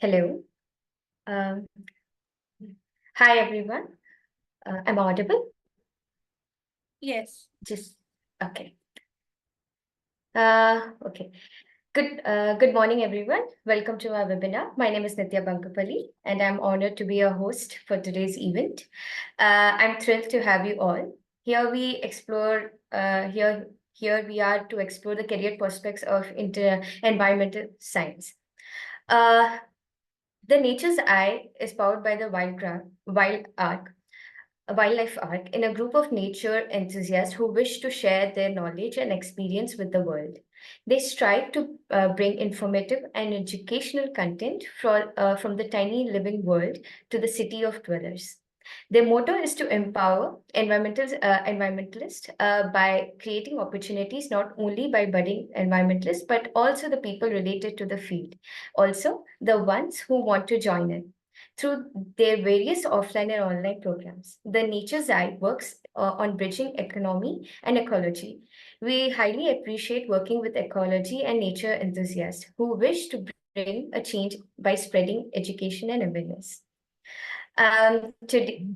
Hello. Um, Hi, everyone. I'm audible? Yes. Just okay. Okay. Good morning, everyone. Welcome to our webinar. My name is Nitya Bankapalli, and I'm honored to be your host for today's event. I'm thrilled to have you all. Here we explore. Here we are to explore the career prospects of environmental science. Uh, the Nature's Eye is powered by the Wild Arc, a wildlife arc, in a group of nature enthusiasts who wish to share their knowledge and experience with the world. They strive to bring informative and educational content from the tiny living world to the city of dwellers. Their motto is to empower environmentalists by creating opportunities not only by budding environmentalists, but also the people related to the field, also the ones who want to join in through their various offline and online programs. The Nature's Eye works on bridging economy and ecology. We highly appreciate working with ecology and nature enthusiasts who wish to bring a change by spreading education and awareness. Today,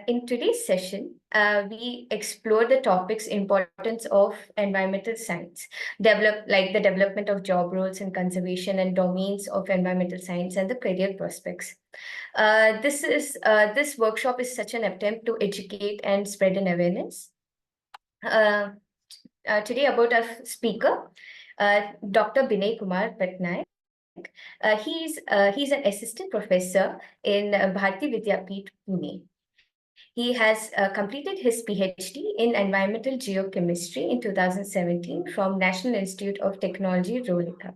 in today's session, we explore the topic's importance of environmental science, like the development of job roles in conservation and domains of environmental science and the career prospects. This workshop is such an attempt to educate and spread an awareness. Uh, Today about our speaker, Dr. Binay Kumar Pattnaik. He's an assistant professor in Bharati Vidyapith, Pune. He has completed his PhD in environmental geochemistry in 2017 from National Institute of Technology, Rolika.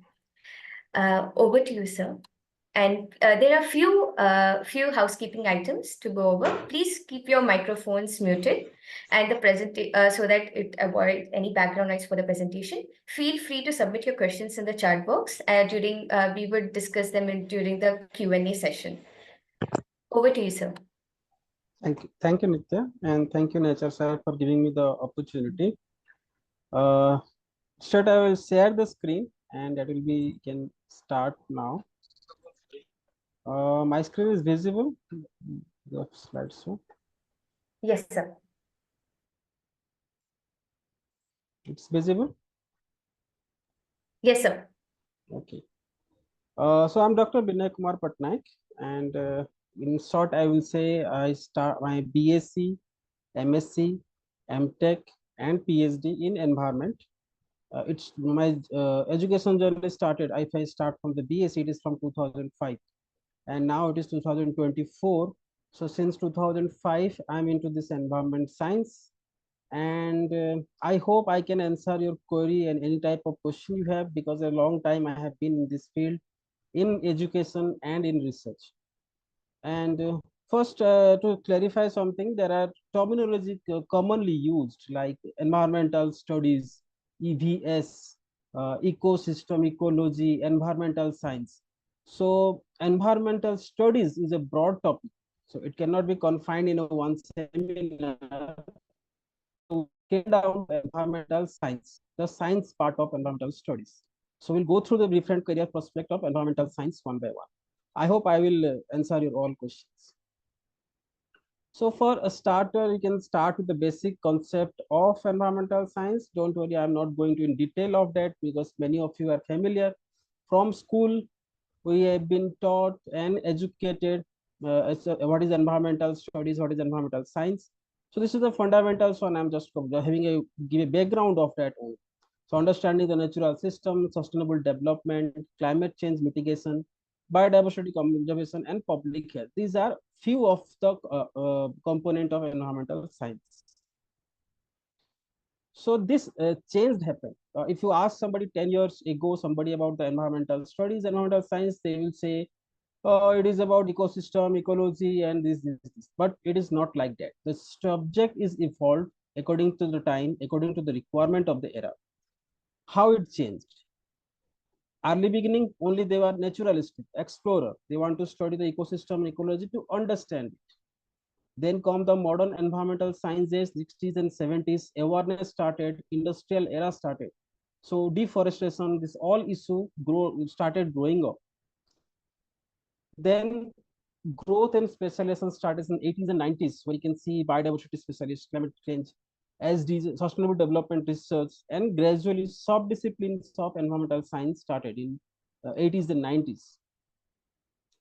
Over to you, sir. And there are few housekeeping items to go over. Please keep your microphones muted and the so that it avoids any background noise for the presentation. Feel free to submit your questions in the chat box. During we would discuss them during the Q&A session. Over to you, sir. Thank you, Nitya, and thank you, Nature Sir, for giving me the opportunity. Uh, Straight, I will share the screen, and that will be can start now. My screen is visible. The slideshow. Yes, sir. It's visible. Yes, sir. Okay. So I'm Dr. Binay Kumar Pattnaik, and in short, I will say I start my BSc, MSc, MTech, and PhD in environment. It's my education journey started. If I start from the BSc, it is from 2005, and now it is 2024. So since 2005, I'm into this environment science, and I hope I can answer your query and any type of question you have, because a long time I have been in this field in education and in research. And first, to clarify something, there are terminology commonly used like environmental studies, EVS, ecosystem ecology, environmental science. So environmental studies is a broad topic. So it cannot be confined in a one seminar. So came down to environmental science, the science part of environmental studies. So we'll go through the different career prospect of environmental science one by one. I hope I will answer your all questions. So for a starter, you can start with the basic concept of environmental science. Don't worry, I'm not going to in detail of that because many of you are familiar. From school, we have been taught and educated what is environmental studies, what is environmental science. So this is the fundamentals one. I'm just having a give a background of that only. So understanding the natural system, sustainable development, climate change mitigation, biodiversity conservation, and public health. These are few of the component of environmental science. So this change happened. If you ask somebody 10 years ago, somebody about the environmental studies, environmental science, they will say, oh, it is about ecosystem, ecology, and this. But it is not like that. The subject is evolved according to the time, according to the requirement of the era. How it changed? Early beginning, only they were naturalistic, explorer. They want to study the ecosystem, ecology to understand it. Then come the modern environmental sciences, 60s and 70s, awareness started, industrial era started. So deforestation, this all issue started growing up. Then growth and specialization started in 80s and 90s, where you can see biodiversity specialists, climate change, SDGs, sustainable development research, and gradually sub-disciplines of environmental science started in 80s and 90s.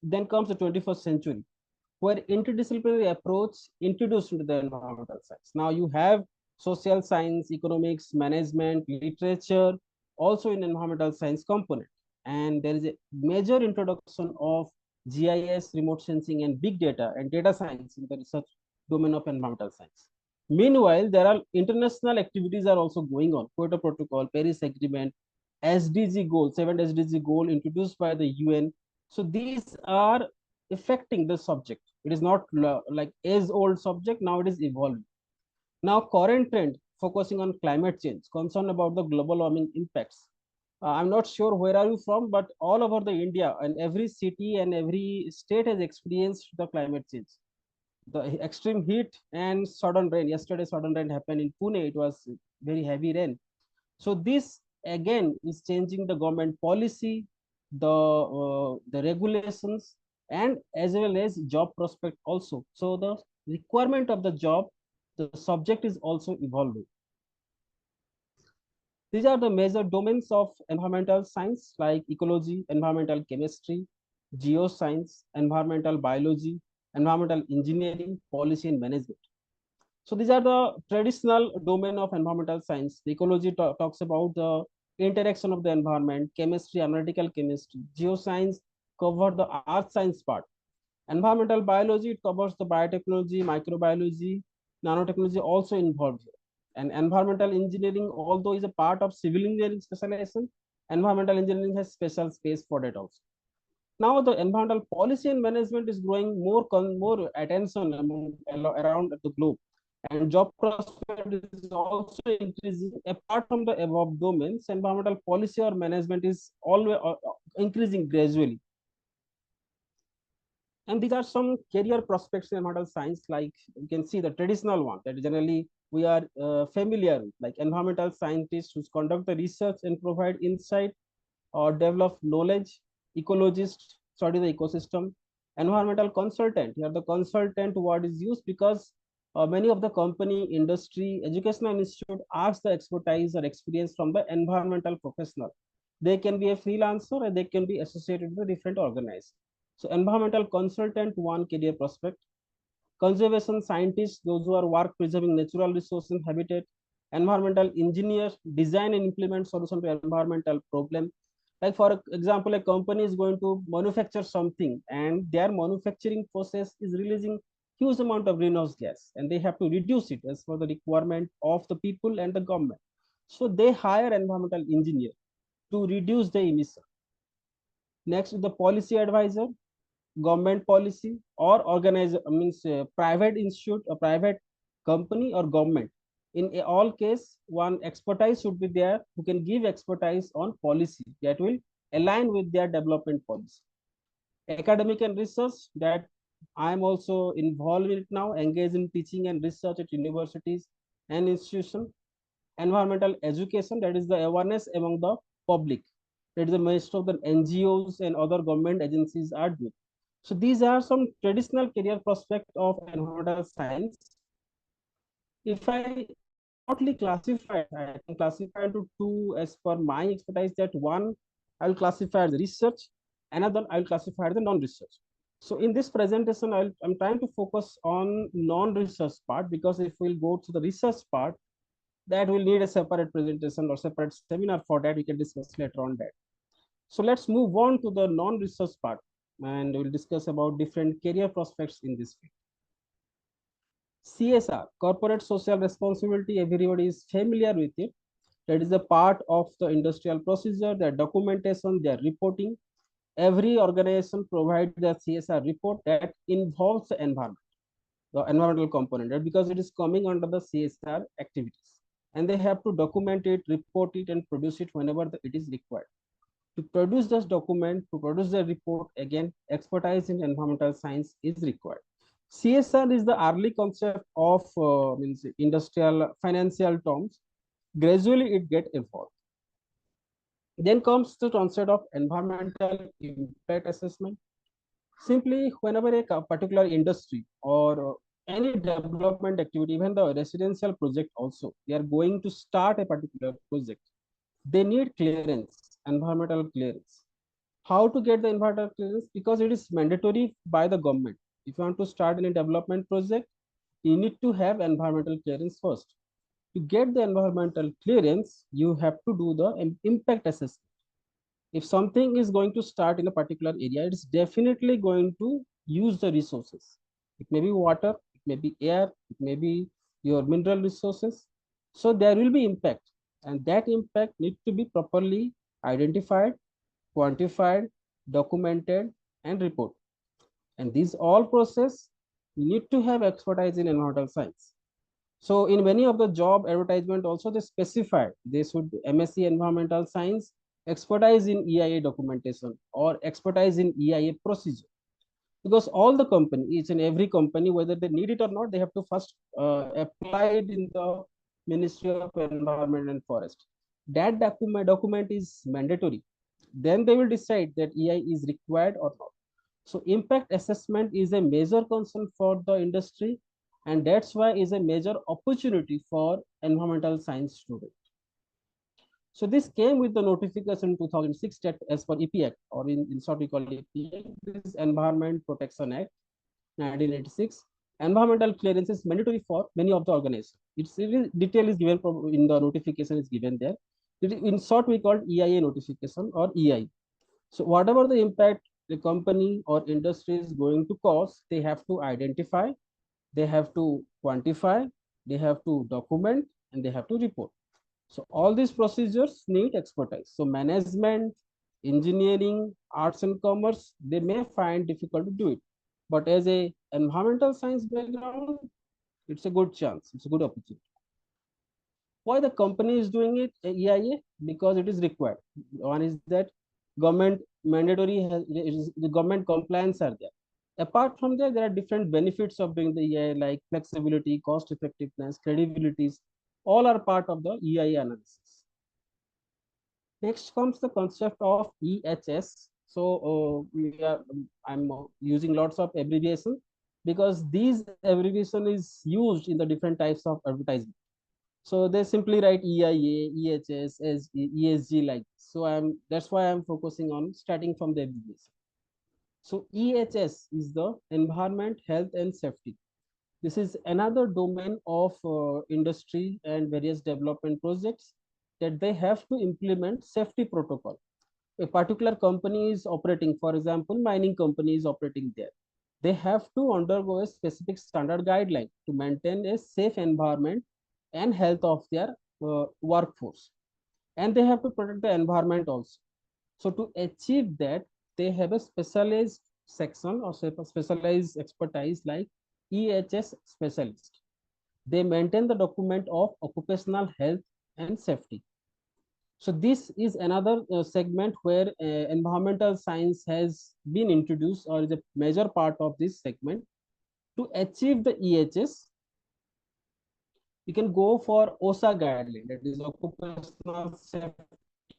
Then comes the 21st century, where interdisciplinary approach introduced into the environmental science. Now you have social science, economics, management, literature, also in environmental science component. And there is a major introduction of GIS, remote sensing, and big data and data science in the research domain of environmental science. Meanwhile, there are international activities are also going on. Kyoto Protocol, Paris Agreement, SDG goal, 7 SDG goal introduced by the UN. So these are affecting the subject. It is not like as old subject, now it is evolving. Now current trend focusing on climate change, concern about the global warming impacts. I'm not sure where are you from, but all over the India and every city and every state has experienced the climate change. The extreme heat and sudden rain. Yesterday, sudden rain happened in Pune. It was very heavy rain. So this again is changing the government policy, the regulations, and as well as job prospect also. So the requirement of the job, the subject is also evolving. These are the major domains of environmental science like ecology, environmental chemistry, geoscience, environmental biology, environmental engineering, policy and management. So these are the traditional domain of environmental science. The ecology talks about the interaction of the environment, chemistry, analytical chemistry, geoscience cover the earth science part. Environmental biology, it covers the biotechnology, microbiology, nanotechnology also involved here. And environmental engineering, although is a part of civil engineering specialization, environmental engineering has special space for that also. Now the environmental policy and management is growing more attention around the globe, and job prospect is also increasing. Apart from the above domains, environmental policy or management is always increasing gradually. And these are some career prospects in environmental science, like you can see the traditional one that generally we are familiar with, like environmental scientists who conduct the research and provide insight or develop knowledge, ecologist, study the ecosystem, environmental consultant. Here the consultant word is used because many of the company, industry, educational institute ask the expertise or experience from the environmental professional. They can be a freelancer and they can be associated with different organizations. So environmental consultant, one career prospect. Conservation scientists, those who are work preserving natural resources and habitat. Environmental engineers, design and implement solution to environmental problem. Like for example, a company is going to manufacture something and their manufacturing process is releasing huge amount of greenhouse gas and they have to reduce it as per the requirement of the people and the government. So they hire environmental engineer to reduce the emission. Next, the policy advisor, government policy or organize means private institute, a private company or government. In all case, one expertise should be there who can give expertise on policy that will align with their development policy. Academic and research, that I am also involved in it now, engaged in teaching and research at universities and institutions. Environmental education, that is the awareness among the public, that is the most of the NGOs and other government agencies are doing. So these are some traditional career prospects of environmental science. If I broadly classify, I can classify into two as per my expertise. That one, I will classify as research, another I will classify as the non-research. So in this presentation, I'm trying to focus on non-research part, because if we'll go to the research part, that will need a separate presentation or separate seminar. For that we can discuss later on that. So let's move on to the non-research part and we'll discuss about different career prospects in this field. CSR, corporate social responsibility, everybody is familiar with it. That is a part of the industrial procedure, their documentation, their reporting. Every organization provides the CSR report that involves the environment, the environmental component, because it is coming under the CSR activities. And they have to document it, report it, and produce it whenever it is required. To produce this document, to produce the report, again, expertise in environmental science is required. CSR is the early concept of means industrial financial terms. Gradually, it get evolved. Then comes the concept of environmental impact assessment. Simply, whenever a particular industry or any development activity, even the residential project also, they are going to start a particular project. They need clearance, environmental clearance. How to get the environmental clearance? Because it is mandatory by the government. If you want to start any development project, you need to have environmental clearance first. To get the environmental clearance, you have to do the impact assessment. If something is going to start in a particular area, it's definitely going to use the resources. It may be water, it may be air, it may be your mineral resources. So there will be impact, and that impact needs to be properly identified, quantified, documented, and report. And these all process need to have expertise in environmental science. So in many of the job advertisement also they specify they should MSc environmental science, expertise in EIA documentation or expertise in EIA procedure. Because all the company, each and every company, whether they need it or not, they have to first apply it in the Ministry of Environment and Forest. That document is mandatory. Then they will decide that EI is required or not. So impact assessment is a major concern for the industry, and that's why is a major opportunity for environmental science students. So this came with the notification 2006 that as per EP Act, or in short we call it EP Act, this Environment Protection Act 1986. Environmental clearance is mandatory for many of the organizations. Detail is given in the notification is given there. In short we call EIA notification or EI. So whatever the impact the company or industry is going to cause, they have to identify, they have to quantify, they have to document, and they have to report. So all these procedures need expertise. So management, engineering, arts and commerce, they may find difficult to do it. But as a environmental science background, it's a good chance, it's a good opportunity. Why the company is doing it, EIA? Because it is required. One is that government mandatory the government compliance are there. Apart from that, there are different benefits of doing the EIA like flexibility, cost effectiveness, credibilities. All are part of the EIA analysis. Next comes the concept of EHS. So I'm using lots of abbreviation because these abbreviation is used in the different types of advertisement. So they simply write EIA, EHS, as ESG like. So that's why I'm focusing on starting from the abbreviation. So EHS is the environment, health, and safety. This is another domain of industry and various development projects that they have to implement safety protocol. A particular company is operating, for example, mining company is operating there. They have to undergo a specific standard guideline to maintain a safe environment and health of their workforce. And they have to protect the environment also. So to achieve that, they have a specialized section or specialized expertise like EHS specialist. They maintain the document of occupational health and safety. So this is another segment where environmental science has been introduced or is a major part of this segment. To achieve the EHS, you can go for OSA guideline, that is Occupational Safety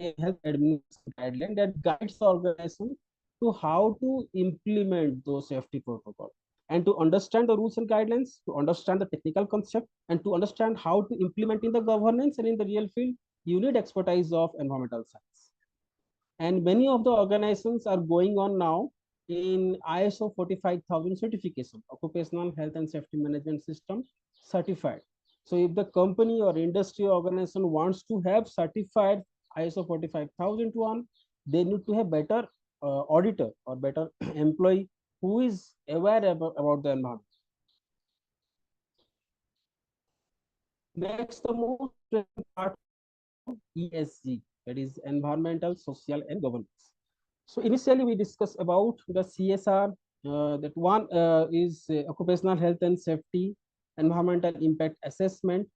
and Health Administration guideline that guides the organization to how to implement those safety protocols. And to understand the rules and guidelines, to understand the technical concept, and to understand how to implement in the governance and in the real field, you need expertise of environmental science. And many of the organizations are going on now in ISO 45000 certification, Occupational Health and Safety Management System certified. So if the company or industry organization wants to have certified ISO 45001, they need to have better auditor or better employee who is aware about the environment. Next, the most interesting part of ESG, that is environmental, social, and governance. So initially we discussed about the CSR. That one is occupational health and safety, environmental impact assessment.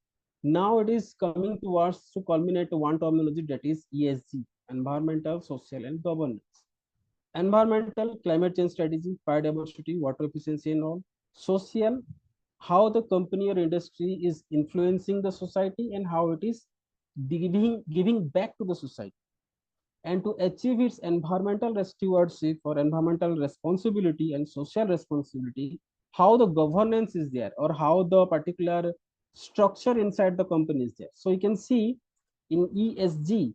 Now it is coming towards to culminate to one terminology, that is ESG, environmental, social, and governance. Environmental, climate change strategy, biodiversity, water efficiency, and all. Social, how the company or industry is influencing the society and how it is giving back to the society. and to achieve its environmental stewardship or environmental responsibility and social responsibility, how the governance is there or how the particular structure inside the company is there. So you can see in ESG,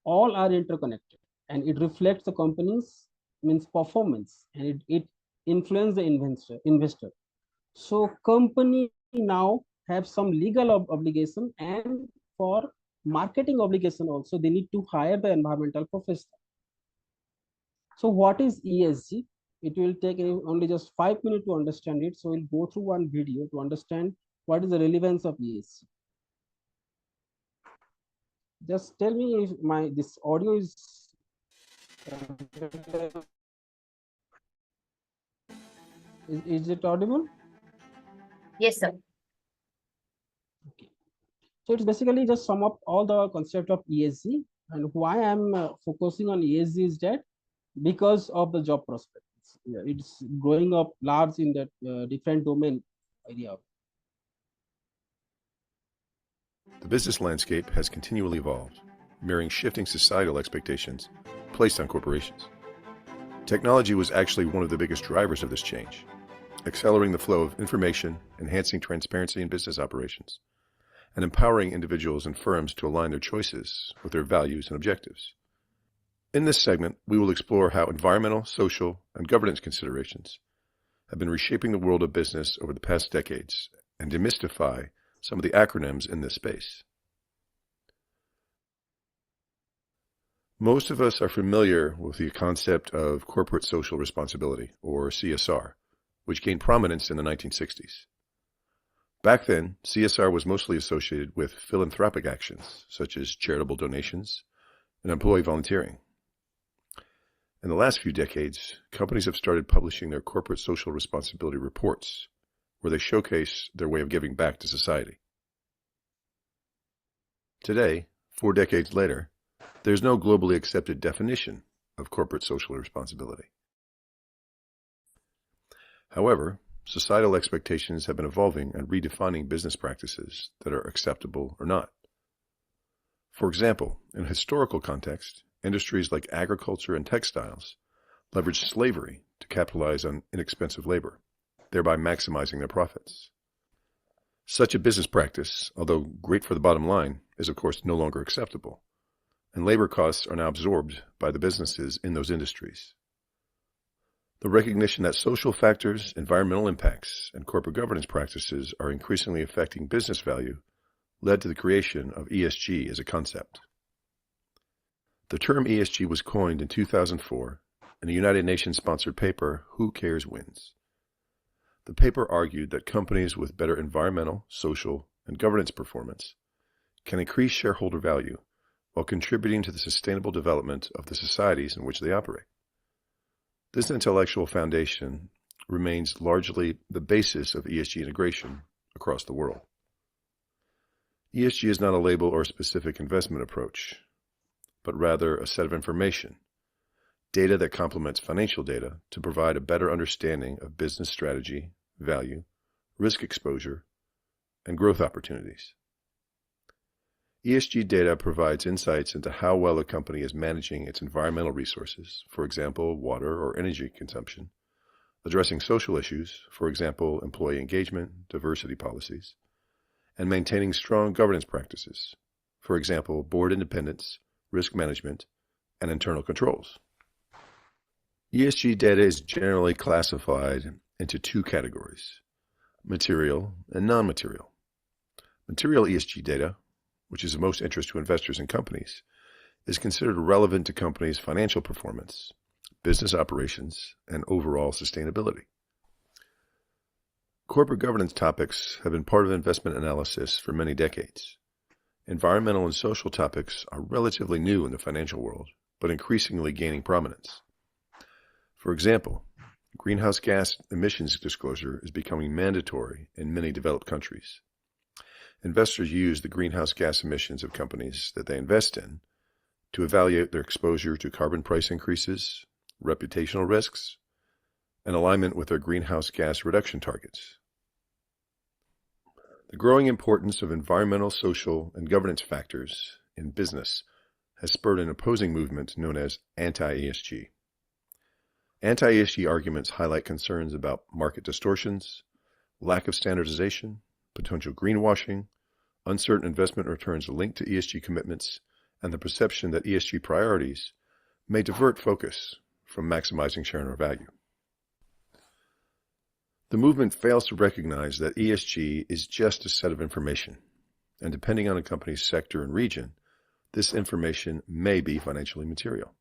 all are interconnected and it reflects the company's means performance and it influence the investor. So company now have some legal obligation, and for marketing obligation also they need to hire the environmental professional. So what is ESG? It will take only just 5 minutes to understand it. So we'll go through one video to understand what is the relevance of ESG. Just tell me if this audio is it audible? Yes, sir. Okay. So it's basically just sum up all the concept of ESG, and why I'm focusing on ESG is that because of the job prospects. Yeah, it's growing up large in that different domain area. The business landscape has continually evolved, mirroring shifting societal expectations placed on corporations. Technology was actually one of the biggest drivers of this change, accelerating the flow of information, enhancing transparency in business operations, and empowering individuals and firms to align their choices with their values and objectives. In this segment, we will explore how environmental, social, and governance considerations have been reshaping the world of business over the past decades and demystify some of the acronyms in this space. Most of us are familiar with the concept of corporate social responsibility, or CSR, which gained prominence in the 1960s. Back then, CSR was mostly associated with philanthropic actions, such as charitable donations and employee volunteering. In the last few decades, companies have started publishing their corporate social responsibility reports, where they showcase their way of giving back to society. Today, 4 decades later, there's no globally accepted definition of corporate social responsibility. However, societal expectations have been evolving and redefining business practices that are acceptable or not. For example, in a historical context, industries like agriculture and textiles leveraged slavery to capitalize on inexpensive labor, thereby maximizing their profits. Such a business practice, although great for the bottom line, is of course no longer acceptable, and labor costs are now absorbed by the businesses in those industries. The recognition that social factors, environmental impacts, and corporate governance practices are increasingly affecting business value led to the creation of ESG as a concept. The term ESG was coined in 2004 in a United Nations-sponsored paper, Who Cares Wins. The paper argued that companies with better environmental, social, and governance performance can increase shareholder value while contributing to the sustainable development of the societies in which they operate. This intellectual foundation remains largely the basis of ESG integration across the world. ESG is not a label or a specific investment approach, but rather a set of information, data that complements financial data to provide a better understanding of business strategy, value, risk exposure, and growth opportunities. ESG data provides insights into how well a company is managing its environmental resources, for example, water or energy consumption, addressing social issues, for example, employee engagement, diversity policies, and maintaining strong governance practices, for example, board independence, risk management, and internal controls. ESG data is generally classified into 2 categories, material and non-material. Material ESG data, which is of most interest to investors and companies, is considered relevant to companies' financial performance, business operations, and overall sustainability. Corporate governance topics have been part of investment analysis for many decades. Environmental and social topics are relatively new in the financial world, but increasingly gaining prominence. For example, greenhouse gas emissions disclosure is becoming mandatory in many developed countries. Investors use the greenhouse gas emissions of companies that they invest in to evaluate their exposure to carbon price increases, reputational risks, and alignment with their greenhouse gas reduction targets. The growing importance of environmental, social, and governance factors in business has spurred an opposing movement known as anti-ESG. Anti-ESG arguments highlight concerns about market distortions, lack of standardization, potential greenwashing, uncertain investment returns linked to ESG commitments, and the perception that ESG priorities may divert focus from maximizing shareholder value. The movement fails to recognize that ESG is just a set of information, and depending on a company's sector and region, this information may be financially material.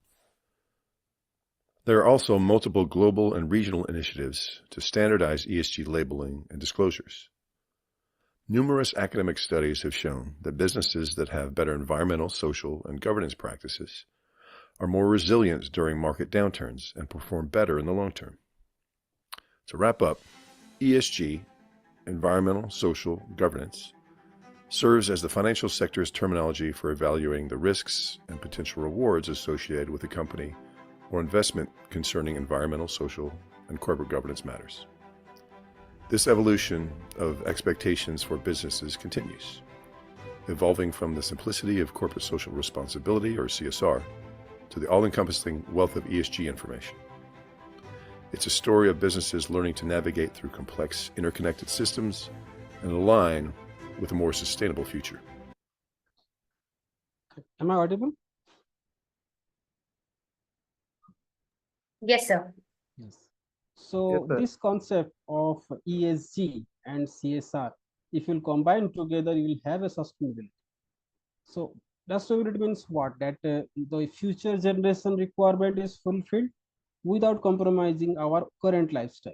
There are also multiple global and regional initiatives to standardize ESG labeling and disclosures. Numerous academic studies have shown that businesses that have better environmental, social, and governance practices are more resilient during market downturns and perform better in the long term. To wrap up, ESG, environmental, social, governance, serves as the financial sector's terminology for evaluating the risks and potential rewards associated with a company or investment concerning environmental, social, and corporate governance matters. This evolution of expectations for businesses continues, evolving from the simplicity of corporate social responsibility, or CSR, to the all-encompassing wealth of ESG information. It's a story of businesses learning to navigate through complex, interconnected systems and align with a more sustainable future. Am I audible? Yes, sir. Yes. So Yes, sir. this concept of ESG and CSR, if you'll combine together, you will have a sustainability. So sustainability means what? That the future generation requirement is fulfilled without compromising our current lifestyle.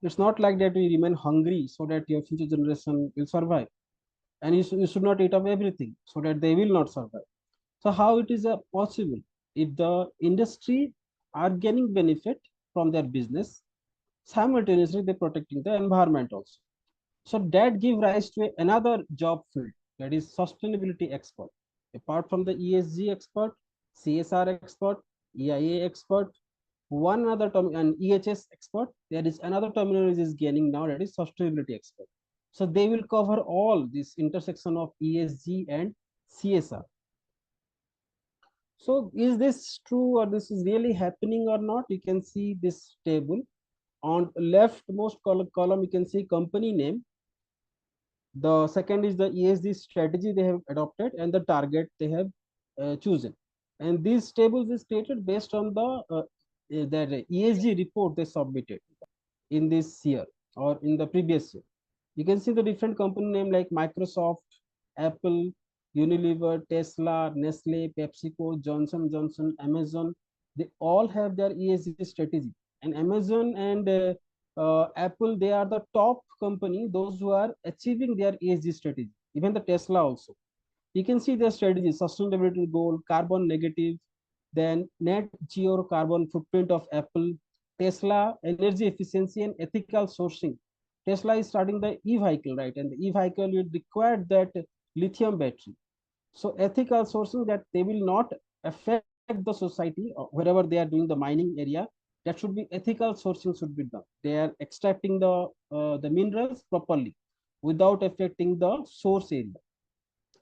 It's not like that we remain hungry so that your future generation will survive. And you should not eat up everything so that they will not survive. So how it is possible? If the industry are gaining benefit from their business, simultaneously they're protecting the environment also. So that give rise to another job field, that is sustainability expert. Apart from the ESG expert, CSR expert, EIA expert, one other term, an EHS expert, there is another terminology is gaining now, that is sustainability expert. So they will cover all this intersection of ESG and CSR. So is this true, or this is really happening or not? You can see this table. On leftmost column, you can see company name. The second is the ESG strategy they have adopted and the target they have chosen. And these tables is created based on the ESG report they submitted in this year or in the previous year. You can see the different company name like Microsoft, Apple, Unilever, Tesla, Nestle, PepsiCo, Johnson Johnson, Amazon. They all have their ESG strategy. And Amazon and Apple, they are the top company, those who are achieving their ESG strategy. Even the Tesla also. You can see their strategy: sustainability goal, carbon negative, then net zero carbon footprint of Apple, Tesla, energy efficiency and ethical sourcing. Tesla is starting the e-vehicle, right? And the e-vehicle will require that lithium battery. So ethical sourcing, that they will not affect the society wherever they are doing the mining area. That should be ethical sourcing should be done. They are extracting the minerals properly without affecting the source area.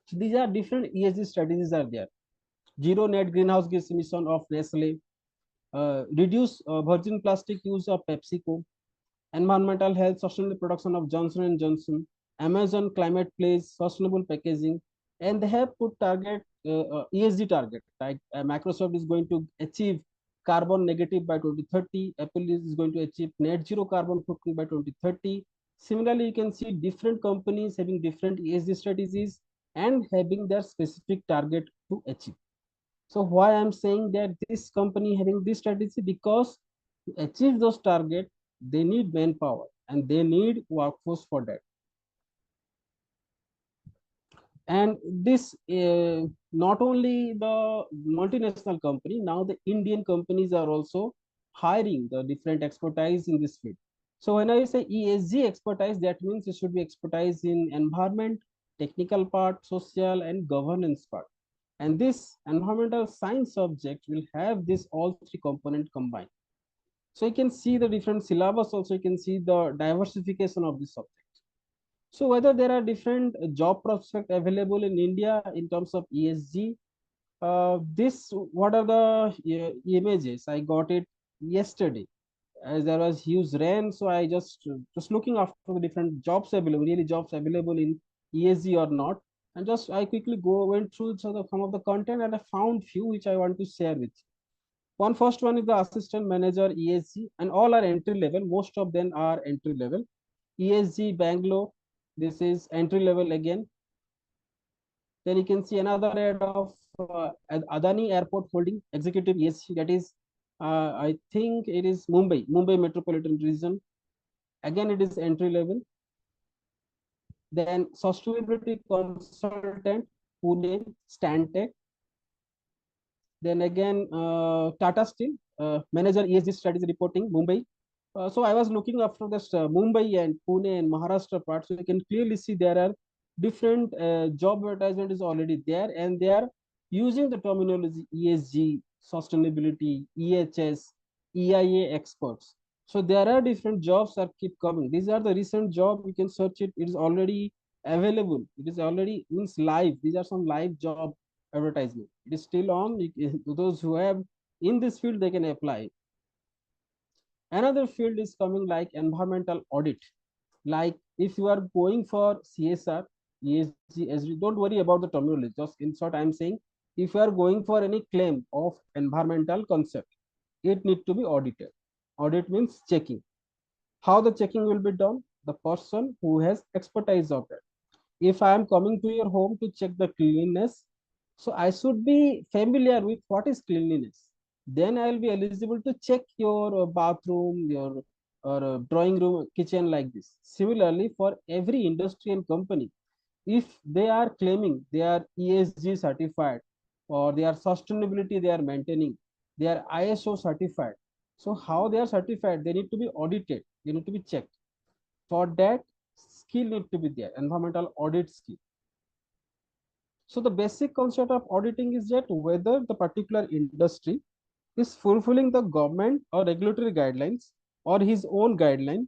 So these are different ESG strategies are there. Zero net greenhouse gas emission of Nestle, reduce virgin plastic use of PepsiCo, environmental health, sustainable production of Johnson & Johnson, Amazon climate pledge, sustainable packaging, and they have put target, ESG target, like Microsoft is going to achieve carbon negative by 2030, Apple is going to achieve net zero carbon footprint by 2030. Similarly, you can see different companies having different ESG strategies and having their specific target to achieve. So why I'm saying that this company having this strategy, because to achieve those targets, they need manpower and they need workforce for that. And this not only the multinational company, now the Indian companies are also hiring the different expertise in this field. So when I say ESG expertise, that means it should be expertise in environment, technical part, social and governance part. And this environmental science subject will have this all three components combined. So you can see the different syllabus also, you can see the diversification of this subject. So whether there are different job prospects available in India in terms of ESG, What are the images? I got it yesterday. As there was huge rain, so I just looking after the different jobs available, really jobs available in ESG or not, and just I quickly went through some of the content, and I found few which I want to share with you. First one is the assistant manager ESG, and all are entry level. Most of them are entry level. ESG Bangalore, this is entry level again. Then you can see another ad of Adani Airport Holding Executive ESG, that is, I think it is Mumbai Metropolitan Region. Again, it is entry level. Then sustainability consultant, Pune, Stantec. Then again, Tata Steel, manager ESG strategy reporting, Mumbai. So I was looking after this Mumbai and Pune and Maharashtra part. So you can clearly see there are different job advertisement is already there, and they are using the terminology ESG, sustainability, EHS, EIA experts. So there are different jobs that keep coming. These are the recent job. You can search it. It is already available. It is already means live. These are some live job advertisement. It is still on. Those who have in this field, they can apply. Another field is coming like environmental audit. Like if you are going for CSR, ESG, SG, don't worry about the terminology. Just in short, I'm saying if you are going for any claim of environmental concept, it need to be audited. Audit means checking. How the checking will be done? The person who has expertise of that. If I am coming to your home to check the cleanliness, so I should be familiar with what is cleanliness. Then I will be eligible to check your bathroom, your or drawing room, kitchen like this. Similarly, for every industry and company, if they are claiming they are ESG certified or they are sustainability they are maintaining, they are ISO certified. So how they are certified? They need to be audited. They need to be checked. For that, skill need to be there, environmental audit skill. So the basic concept of auditing is that whether the particular industry is fulfilling the government or regulatory guidelines or his own guideline,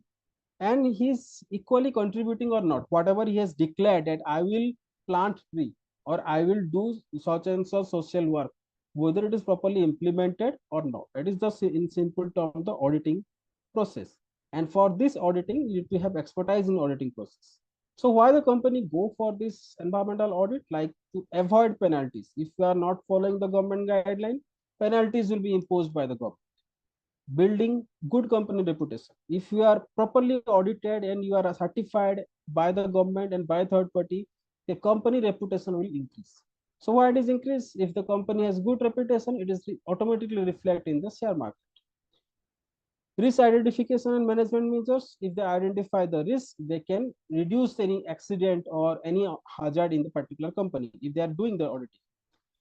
and he's equally contributing or not. Whatever he has declared that I will plant tree or I will do such and such social work, whether it is properly implemented or not. That is the in simple term the auditing process. And for this auditing, you need to have expertise in auditing process. So why the company go for this environmental audit? Like to avoid penalties. If you are not following the government guideline, penalties will be imposed by the government. Building good company reputation. If you are properly audited and you are certified by the government and by third party, the company reputation will increase. So why it is increased? If the company has good reputation, it is automatically reflect in the share market. Risk identification and management measures. If they identify the risk, they can reduce any accident or any hazard in the particular company if they are doing the auditing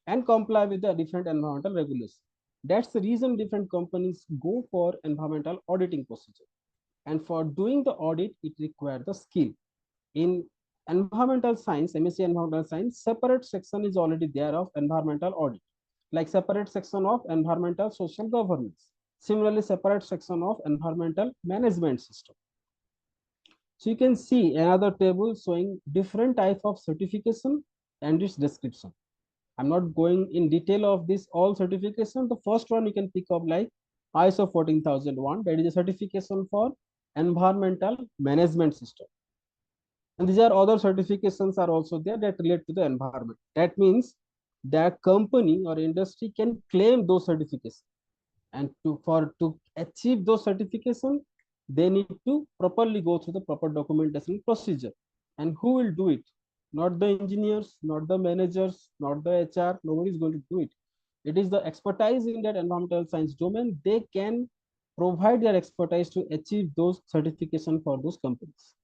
and comply with the different environmental regulations. That's the reason different companies go for environmental auditing procedure. And for doing the audit, it requires the skill. In environmental science, MSc environmental science, separate section is already there of environmental audit, like separate section of environmental social governance. Similarly, separate section of environmental management system. So you can see another table showing different type of certification and its description. I'm not going in detail of this all certification. The first one you can pick up like ISO 14001, that is a certification for environmental management system. And these are other certifications are also there that relate to the environment. That means that company or industry can claim those certifications. And to achieve those certification, they need to properly go through the proper documentation procedure. And who will do it? Not the engineers, not the managers, not the HR. Nobody is going to do it. It is the expertise in that environmental science domain. They can provide their expertise to achieve those certification for those companies.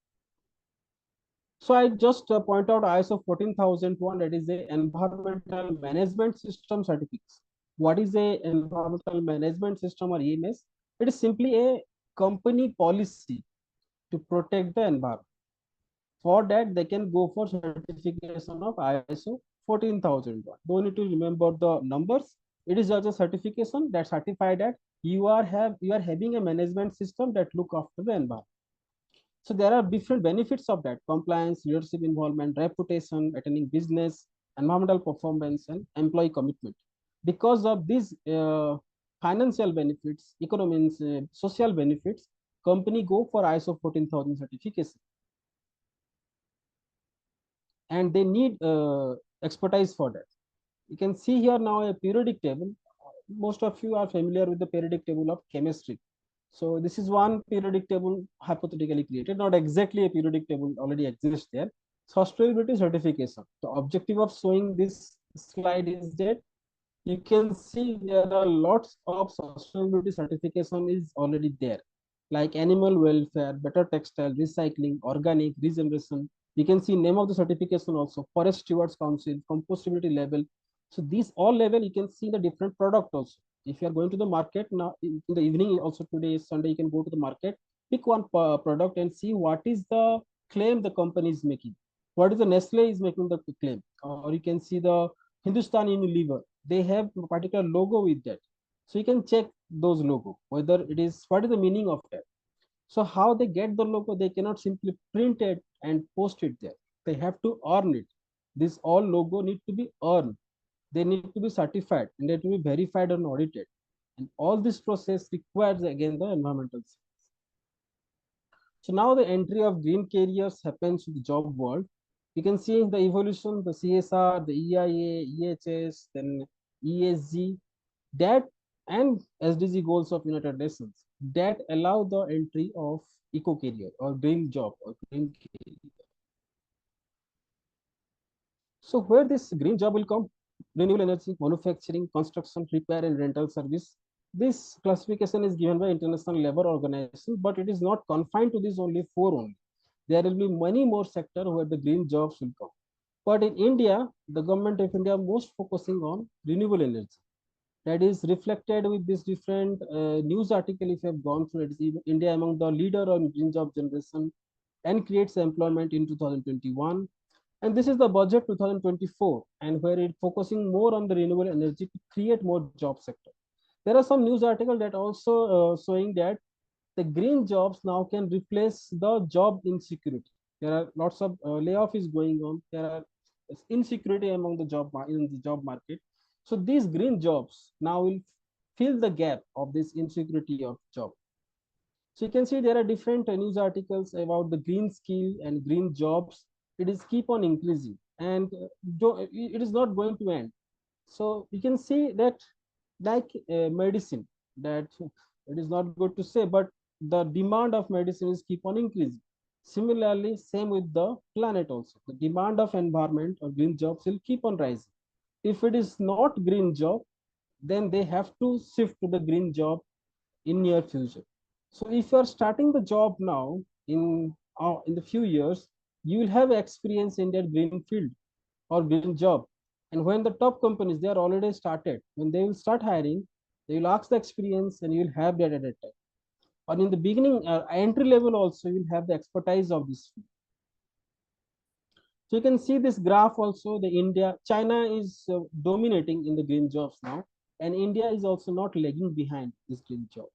So I just point out ISO 14001, that is the environmental management system certificates. What is a environmental management system or EMS? It is simply a company policy to protect the environment. For that, they can go for certification of ISO 14001. Don't need to remember the numbers. It is just a certification that certified that you are having a management system that look after the environment. So there are different benefits of that: compliance, leadership involvement, reputation, attending business, environmental performance, and employee commitment. Because of these financial benefits, economics, social benefits, company go for ISO 14000 certification, and they need expertise for that. You can see here now a periodic table. Most of you are familiar with the periodic table of chemistry. So this is one periodic table hypothetically created, not exactly a periodic table already exists there. Sustainability certification. The objective of showing this slide is that you can see there are lots of sustainability certification is already there, like animal welfare, better textile, recycling, organic, regeneration. You can see name of the certification also, Forest Stewards Council, compostability level. So these all level you can see the different product also. If you are going to the market now in the evening, also today is Sunday, you can go to the market, pick one product and see what is the claim the company is making. What is the Nestle is making the claim, or you can see the Hindustan Unilever, they have a particular logo with that. So you can check those logo, whether it is, what is the meaning of that. So how they get the logo, they cannot simply print it and post it there. They have to earn it. This all logo need to be earned. They need to be certified and they need to be verified and audited. And all this process requires again the environmental science. So now the entry of green carriers happens to the job world. You can see the evolution, the CSR, the EIA, EHS, then ESG, that and SDG goals of United Nations that allow the entry of eco carrier or green job or green carrier. So where this green job will come? Renewable energy, manufacturing, construction, repair, and rental service. This classification is given by International Labour Organization, but it is not confined to these only four only. There will be many more sectors where the green jobs will come. But in India, the government of India most focusing on renewable energy. That is reflected with this different news article. If you have gone through it, is India among the leader on green job generation and creates employment in 2021. And this is the budget 2024, and where it focusing more on the renewable energy to create more job sector. There are some news articles that also showing that the green jobs now can replace the job insecurity. There are lots of layoff is going on. There are insecurity among the in the job market. So these green jobs now will fill the gap of this insecurity of job. So you can see there are different news articles about the green skill and green jobs. It is keep on increasing, and it is not going to end. So you can see that like medicine, that it is not good to say, but the demand of medicine is keep on increasing. Similarly, same with the planet also. The demand of environment or green jobs will keep on rising. If it is not green job, then they have to shift to the green job in near future. So if you are starting the job now in the few years, you will have experience in that green field or green job. And when the top companies, they are already started, when they will start hiring, they will ask the experience and you will have that at that time. Or in the beginning, entry level also, you will have the expertise of this field. So you can see this graph also, the India, China is dominating in the green jobs now, and India is also not lagging behind this green job.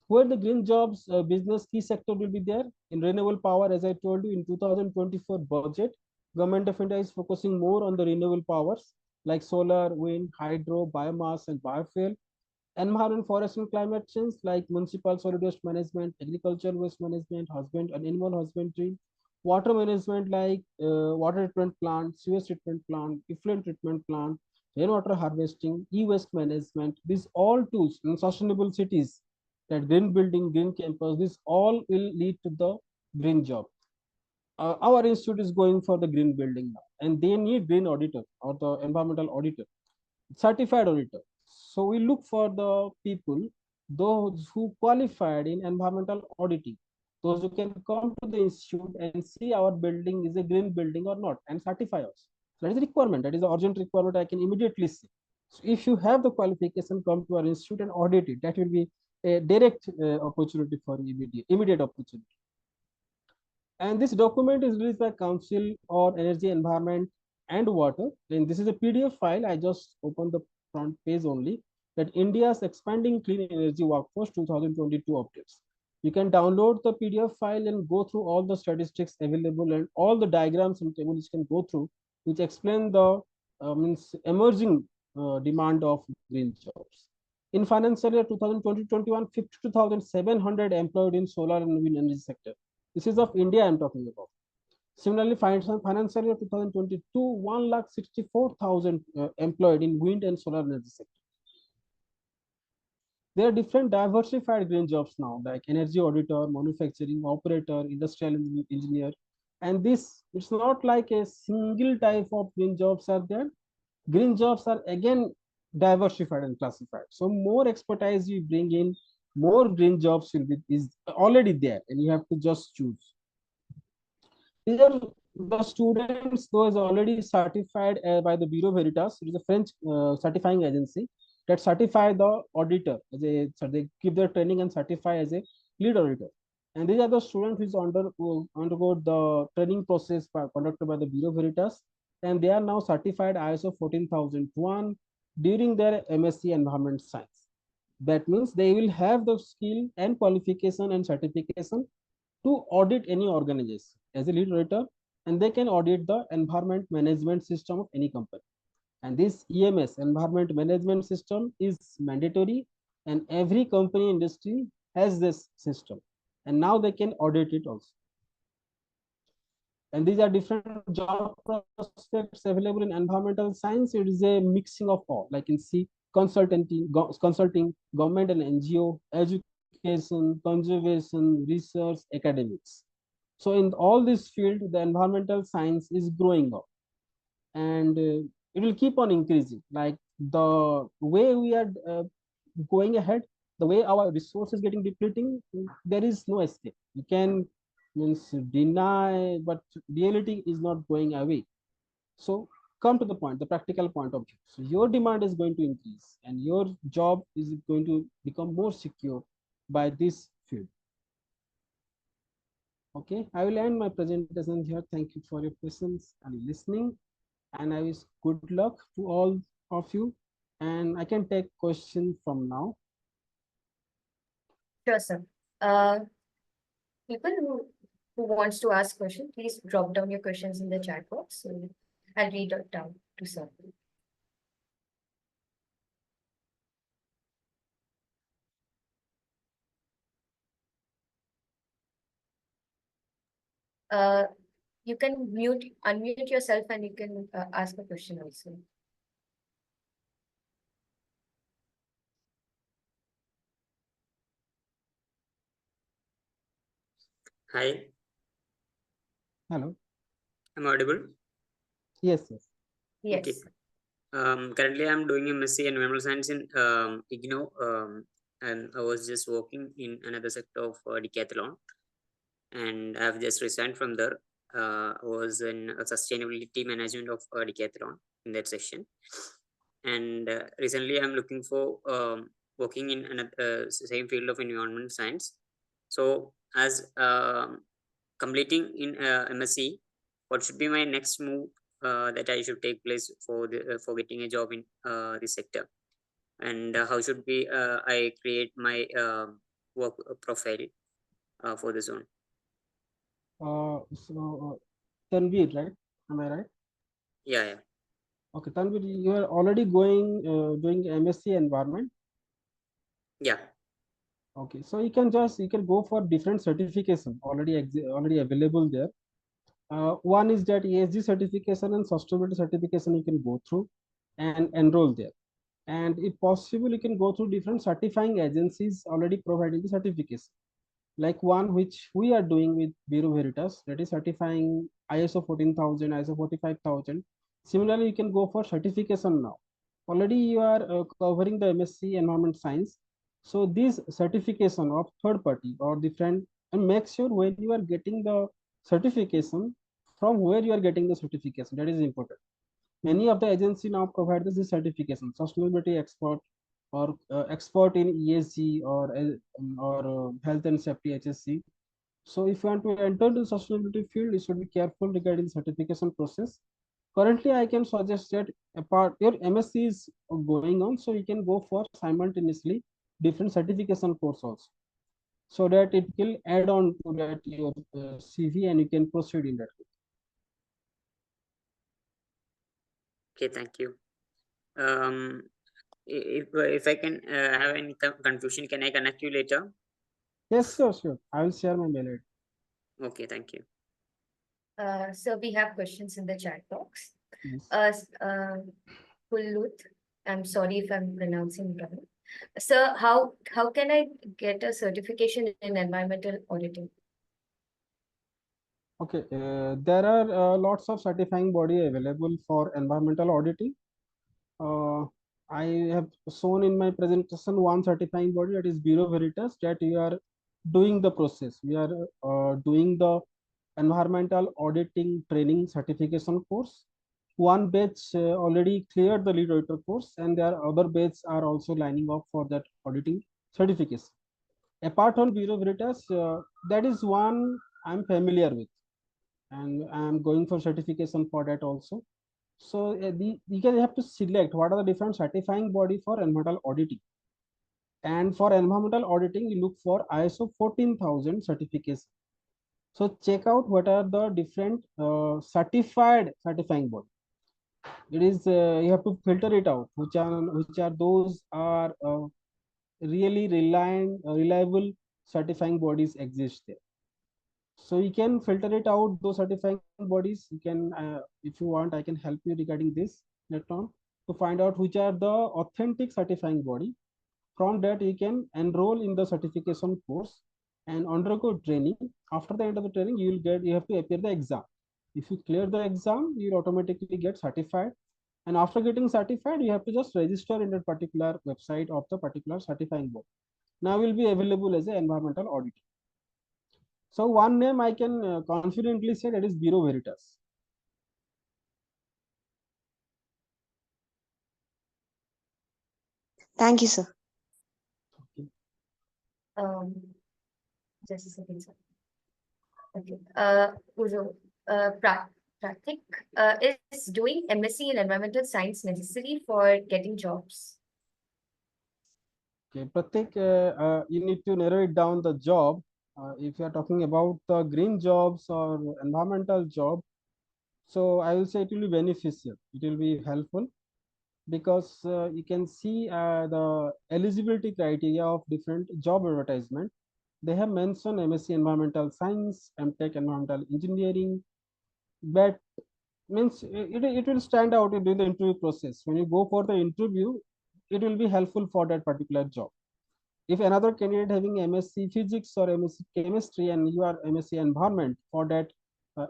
Where the green jobs business key sector will be there in renewable power. As I told you, in 2024 budget, government of India is focusing more on the renewable powers like solar, wind, hydro, biomass, and biofuel. Environment, forest, and climate change like municipal solid waste management, agricultural waste management, husband and animal husbandry, water management like water treatment plant, sewage treatment plant, effluent treatment plant, rainwater harvesting, e-waste management. These all tools in sustainable cities, that green building, green campus, this all will lead to the green job. Our institute is going for the green building now, and they need green auditor or the environmental auditor, certified auditor. So we look for the people, those who qualified in environmental auditing, those who can come to the institute and see our building is a green building or not and certify us. So that is a requirement. That is the urgent requirement I can immediately see. So if you have the qualification, come to our institute and audit it. That will be a direct opportunity for immediate opportunity. And this document is released by Council on Energy, Environment, and Water. And this is a PDF file. I just opened the front page only. That India's expanding clean energy workforce 2022 updates. You can download the PDF file and go through all the statistics available and all the diagrams and tables you can go through which explain the means emerging demand of green jobs. In financial year 2020-21, 52,700 employed in solar and wind energy sector. This is of India I'm talking about. Similarly, financial year 2022, 1,64,000 employed in wind and solar energy sector. There are different diversified green jobs now, like energy auditor, manufacturing operator, industrial engineer. And this, it's not like a single type of green jobs are there. Green jobs are again diversified and classified. So more expertise you bring in, more green jobs will be is already there, and you have to just choose. These are the students those already certified by the Bureau Veritas. It is a French certifying agency that certify the auditor as a, so they give their training and certify as a lead auditor. And these are the students who undergo the training process conducted by the Bureau Veritas, and they are now certified ISO 14001 during their MSc Environment Science. That means they will have the skill and qualification and certification to audit any organization as a lead auditor, and they can audit the environment management system of any company. And this EMS, environment management system, is mandatory, and every company industry has this system, and now they can audit it also. And these are different job prospects available in environmental science. It is a mixing of all, like in C, consulting, government and NGO, education, conservation, research, academics. So in all this field, the environmental science is growing up, and it will keep on increasing. Like the way we are going ahead, the way our resources getting depleting, there is no escape. You can means deny, but reality is not going away. So come to the point, the practical point of view. So your demand is going to increase, and your job is going to become more secure by this field. Okay, I will end my presentation here. Thank you for your presence and listening, and I wish good luck to all of you. And I can take questions from now. Sure, sir. People who wants to ask questions, please drop down your questions in the chat box. So I'll read it down to sir. You can unmute yourself, and you can ask a question also. Hi, Hello. I'm audible. Yes, yes. Yes. Okay. Currently, I'm doing MSc Environmental Science in IGNO, and I was just working in another sector of Decathlon, and I've just resigned from there. I was in sustainability management of Decathlon in that section, and recently I'm looking for working in another same field of environmental science. So, as completing in MSc, what should be my next move that I should take place for getting a job in this sector, and how should be I create my work profile for this one? So Tanvir, right? Am I right? Yeah, yeah. Okay, Tanvir, you are already doing MSc environment. Yeah. Okay, so you can go for different certification already available there. One is that ESG certification and sustainability certification you can go through and enroll there. And if possible, you can go through different certifying agencies already providing the certification. Like one which we are doing with Bureau Veritas, that is certifying ISO 14,000, ISO 45,000. Similarly, you can go for certification now. Already you are covering the MSc Environment Science. So this certification of third party or different, and make sure when you are getting the certification, from where you are getting the certification, that is important. Many of the agency now provide this certification, sustainability expert or expert in ESG or health and safety HSC. So if you want to enter the sustainability field, you should be careful regarding certification process. Currently, I can suggest that apart your MSc is going on, so you can go for simultaneously different certification course also, so that it will add on to that your CV and you can proceed in that way. Okay, thank you. If I can have any confusion, can I connect you later? Yes, sure. I will share my mail ID. Okay, thank you. So we have questions in the chat box. Yes. Kullut, I'm sorry if I'm pronouncing it wrong. So how can I get a certification in environmental auditing? Okay, there are lots of certifying body available for environmental auditing. I have shown in my presentation one certifying body, that is Bureau Veritas, that we are doing the process. We are doing the environmental auditing training certification course. One batch already cleared the lead auditor course, and there are other batches are also lining up for that auditing certification. Apart from Bureau Veritas, that is one I'm familiar with, and I'm going for certification for that also. So you can have to select what are the different certifying body for environmental auditing. And for environmental auditing, you look for ISO 14000 certification. So check out what are the different certified certifying body. It is you have to filter it out. Which are those are really reliable certifying bodies exist there. So you can filter it out, those certifying bodies. You can, if you want, I can help you regarding this later on to find out which are the authentic certifying body. From that, you can enroll in the certification course and undergo training. After the end of the training, you have to appear the exam. If you clear the exam, you automatically get certified. And after getting certified, you have to just register in that particular website of the particular certifying board. Now will be available as an environmental auditor. So one name I can confidently say, that is Bureau Veritas. Thank you, sir. Um, just a second, sir. Okay. Uzo, Pratik, is doing MSc in environmental science necessary for getting jobs? Okay, Pratik, you need to narrow it down the job. If you are talking about the green jobs or environmental job, so I will say it will be beneficial. It will be helpful because you can see the eligibility criteria of different job advertisement. They have mentioned MSc Environmental Science, MTech Environmental Engineering, but means it will stand out during the interview process. When you go for the interview, it will be helpful for that particular job. If another candidate having MSc Physics or MSc Chemistry and you are MSc Environment for that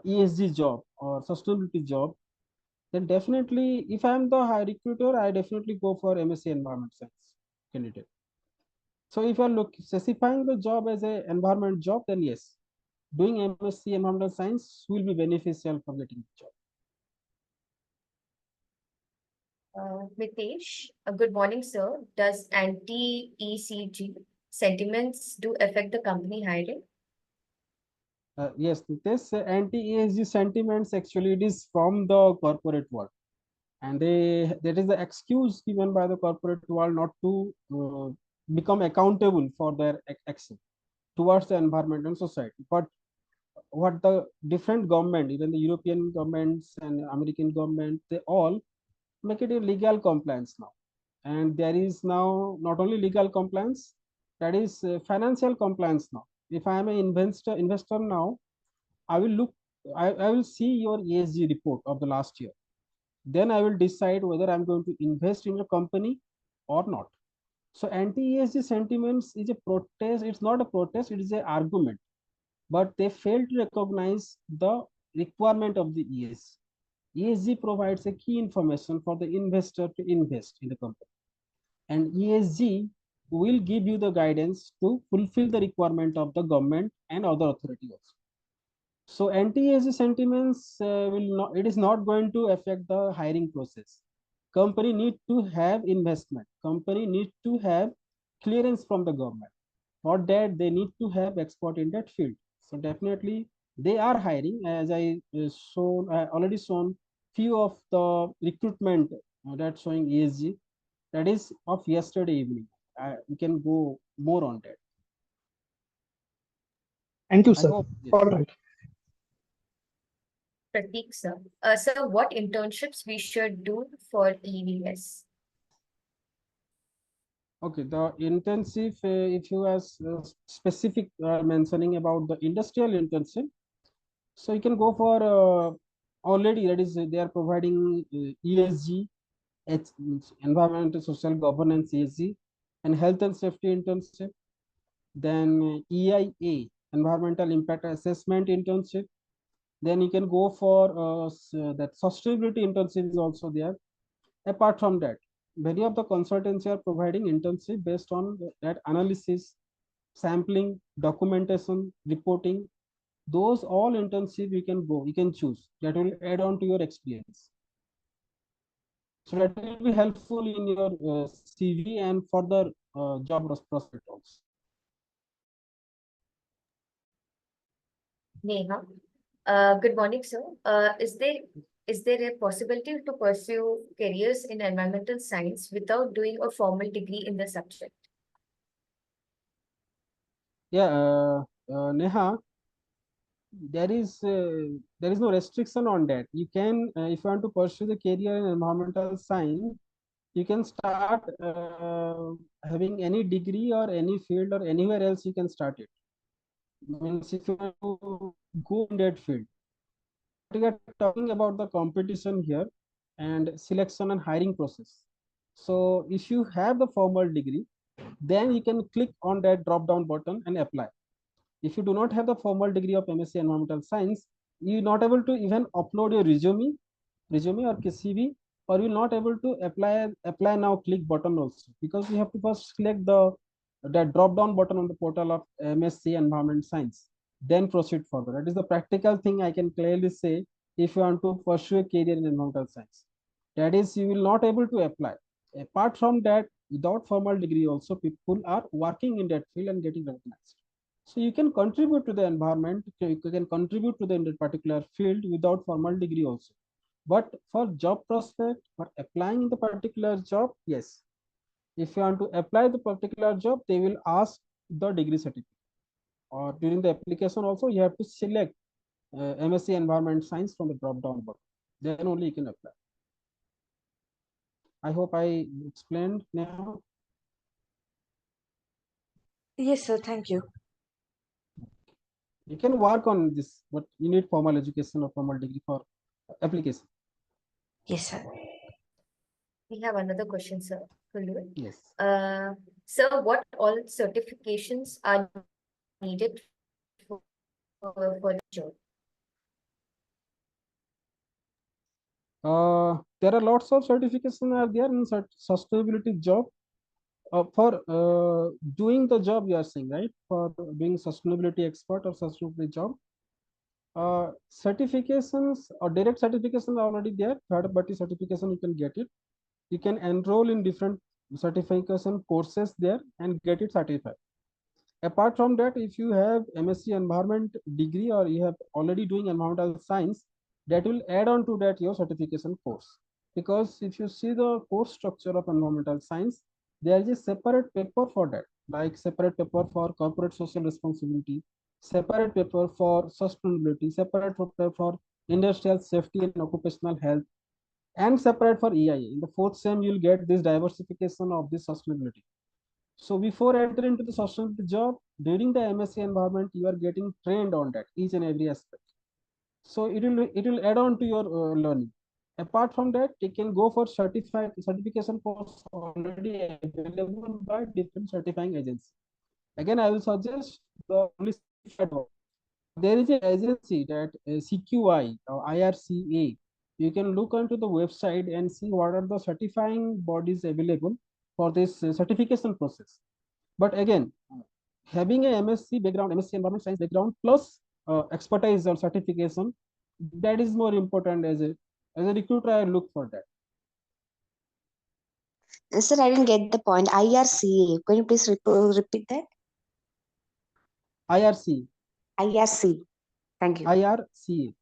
ESG job or sustainability job, then definitely, if I am the high recruiter, I definitely go for MSc Environment Science candidate. So if you are specifying the job as a environment job, then yes, doing MSc Environmental Science will be beneficial for getting the job. Mitesh, good morning, sir. Does anti-ECG sentiments do affect the company hiring? Yes, this anti-ESG sentiments actually it is from the corporate world, and that is the excuse given by the corporate world not to become accountable for their action towards the environment and society. But what the different government, even the European governments and American government, they all make it a legal compliance now. And there is now not only legal compliance, that is financial compliance now. If I am an investor now, I will look, I will see your ESG report of the last year. Then I will decide whether I'm going to invest in a company or not. So anti-ESG sentiments is a protest. It's not a protest, it is an argument. But they fail to recognize the requirement of the ESG. ESG provides a key information for the investor to invest in the company. And ESG will give you the guidance to fulfill the requirement of the government and other authority also. So anti-ESG sentiments will not, it is not going to affect the hiring process. Company need to have investment. Company need to have clearance from the government. For that, they need to have expert in that field. So definitely they are hiring, as I already shown few of the recruitment that's showing ESG. That is of yesterday evening. We can go more on that. Thank you, I sir. hope, yes. All right. Pratik, sir. Sir, what internships we should do for EVS? Okay, the intensive, if you are specific mentioning about the industrial internship, so you can go for already that is they are providing ESG, environmental social governance ESG, and health and safety internship. Then EIA, environmental impact assessment internship. Then you can go for that sustainability internship is also there. Apart from that, many of the consultants are providing internship based on that analysis, sampling, documentation, reporting. Those all internship you can choose that will add on to your experience. So that will be helpful in your CV and further job prospect also. Neha. Good morning, sir. Is there a possibility to pursue careers in environmental science without doing a formal degree in the subject? Yeah, Neha, there is no restriction on that. You can if you want to pursue the career in environmental science, you can start having any degree or any field or anywhere else you can start it. Means if you want to go in that field, we are talking about the competition here and selection and hiring process. So if you have the formal degree, then you can click on that drop down button and apply. If you do not have the formal degree of MSc Environmental Science, you're not able to even upload your resume or CV, or you're not able to apply now click button also, because you have to first select that drop down button on the portal of MSc Environment Science, then proceed further. That is the practical thing I can clearly say. If you want to pursue a career in environmental science, that is you will not able to apply. Apart from that, without formal degree also people are working in that field and getting recognized. So you can contribute to the environment, you can contribute to the particular field without formal degree also. But for job prospect, for applying in the particular job, yes. If you want to apply the particular job, they will ask the degree certificate. Or during the application also, you have to select MSc Environment Science from the drop down button. Then only you can apply. I hope I explained now. Yes, sir. Thank you. You can work on this, but you need formal education or formal degree for application. Yes, sir. We have another question, sir, for you. Yes. Sir, what all certifications are needed for the job? There are lots of certifications are there in sustainability job. For doing the job you are saying, right? For being sustainability expert or sustainability job, certifications or direct certifications are already there. Third party certification you can get it. You can enroll in different certification courses there and get it certified. Apart from that, if you have MSc environment degree or you have already doing environmental science, that will add on to that your certification course. Because if you see the course structure of environmental science, there is a separate paper for that, like separate paper for corporate social responsibility, separate paper for sustainability, separate paper for industrial safety and occupational health, and separate for EIA. In the fourth sem, you'll get this diversification of this sustainability. So before entering into the sustainability job, during the MSc environment, you are getting trained on that each and every aspect. So it will add on to your learning. Apart from that, you can go for certification course already available by different certifying agencies. Again, I will suggest the only certified one. There is an agency that CQI or IRCA. You can look onto the website and see what are the certifying bodies available for this certification process. But again, having a MSc background, MSc Environment Science background plus expertise or certification, that is more important as a recruiter. I look for that. Sir, I didn't get the point. IRCA. Can you please repeat that? IRC, IRC. Thank you. IRCA.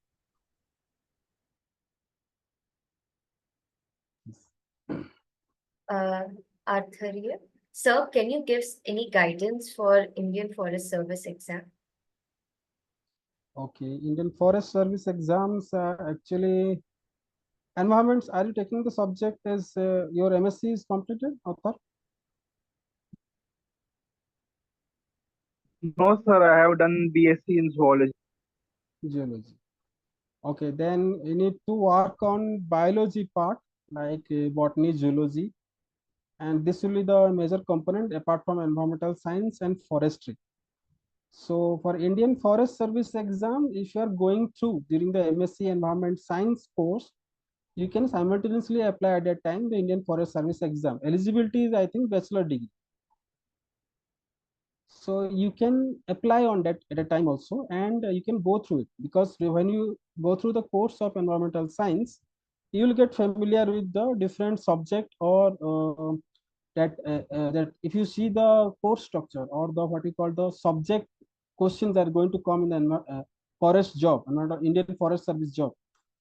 Arthur here. Sir, can you give any guidance for Indian Forest Service exam? Okay, Indian Forest Service exams actually environments. Are you taking the subject as your MSc is completed, Author? No, sir, I have done BSc in zoology. Geology. Okay, then you need to work on biology part like botany, zoology, and this will be the major component apart from environmental science and forestry. So for Indian Forest Service exam, if you are going through during the MSc Environment Science course, you can simultaneously apply at that time the Indian Forest Service exam. Eligibility is, I think, bachelor degree. So you can apply on that at a time also, and you can go through it, because when you go through the course of environmental science, you will get familiar with the different subject, or that if you see the course structure or the what we call the subject questions that are going to come in the forest job, another Indian Forest Service job.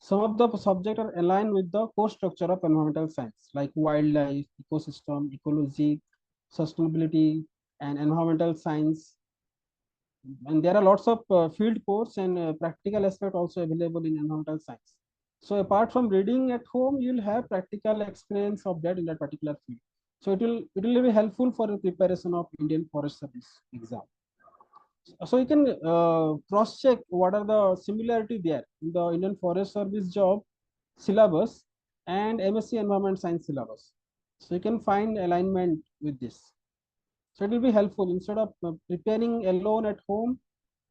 Some of the subjects are aligned with the course structure of environmental science, like wildlife, ecosystem, ecology, sustainability, and environmental science. And there are lots of field course and practical aspect also available in environmental science. So apart from reading at home, you'll have practical experience of that in that particular field. So it will be helpful for the preparation of Indian Forest Service exam. So you can cross check what are the similarity there in the Indian Forest Service job syllabus and MSc Environment Science syllabus. So you can find alignment with this. So it will be helpful instead of preparing alone at home.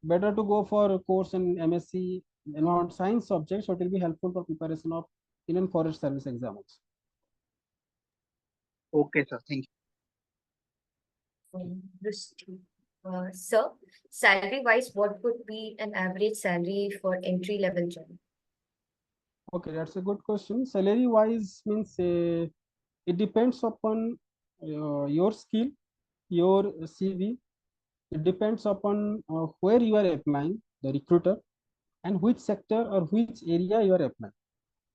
Better to go for a course in MSc Environment Science subject. So it will be helpful for preparation of Indian Forest Service exams. Okay, sir. Thank This, sir, salary-wise, what would be an average salary for entry-level job? Okay, that's a good question. Salary wise means it depends upon your skill, your CV. It depends upon where you are applying, the recruiter, and which sector or which area you are applying.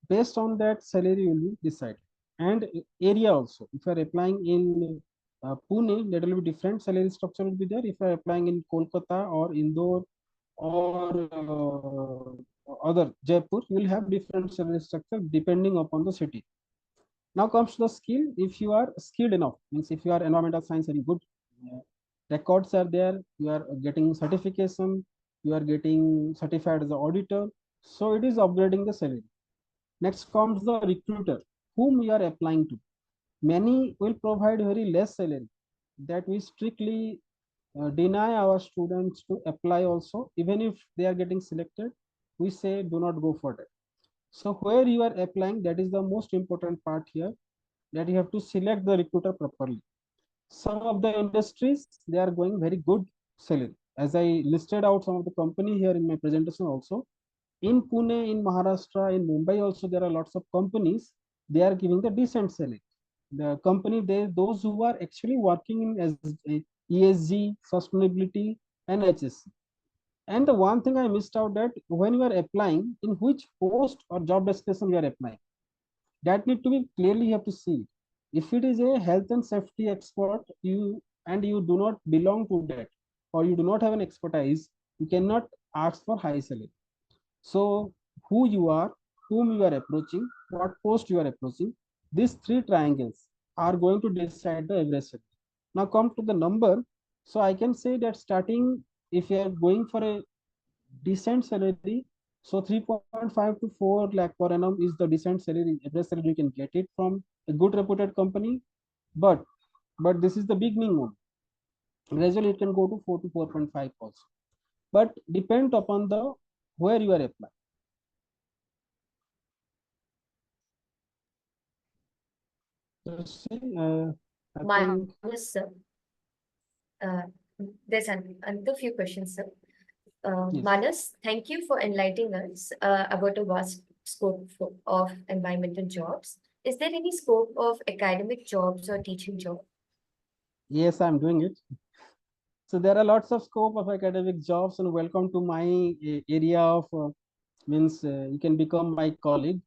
Based on that, salary will be decided. And area also. If you are applying in Pune, that will be different salary structure will be there. If you are applying in Kolkata or Indore or other Jaipur, you will have different salary structure depending upon the city. Now comes to the skill. If you are skilled enough, means if you are environmental science very good, records are there, you are getting certification, you are getting certified as an auditor, so it is upgrading the salary. Next comes the recruiter, whom you are applying to. Many will provide very less salary, that we strictly deny our students to apply also. Even if they are getting selected, we say do not go for that. So where you are applying, that is the most important part here, that you have to select the recruiter properly. Some of the industries, they are going very good salary. As I listed out some of the company here in my presentation also, in Pune, in Maharashtra, in Mumbai also, there are lots of companies, they are giving the decent salary. The company, those who are actually working in as ESG, sustainability, and HSC. And the one thing I missed out, that when you are applying, in which post or job description you are applying, that need to be clearly, you have to see. If it is a health and safety expert, you do not belong to that, or you do not have an expertise, you cannot ask for high salary. So who you are, whom you are approaching, what post you are approaching, these three triangles are going to decide the average salary. Now come to the number. So I can say that starting, if you are going for a decent salary, so 3.5 to 4 lakh per annum is the decent salary, average salary you can get it from a good reputed company. But this is the beginning one. Gradually it can go to 4 to 4.5 also, but depend upon the where you are applying. Let's see, I think Yes, sir. Uh, there's another few questions, sir. yes. Manas, thank you for enlightening us about a vast scope of environmental jobs. Is there any scope of academic jobs or teaching jobs? Yes, I'm doing it. So there are lots of scope of academic jobs, and welcome to my area of means you can become my colleague.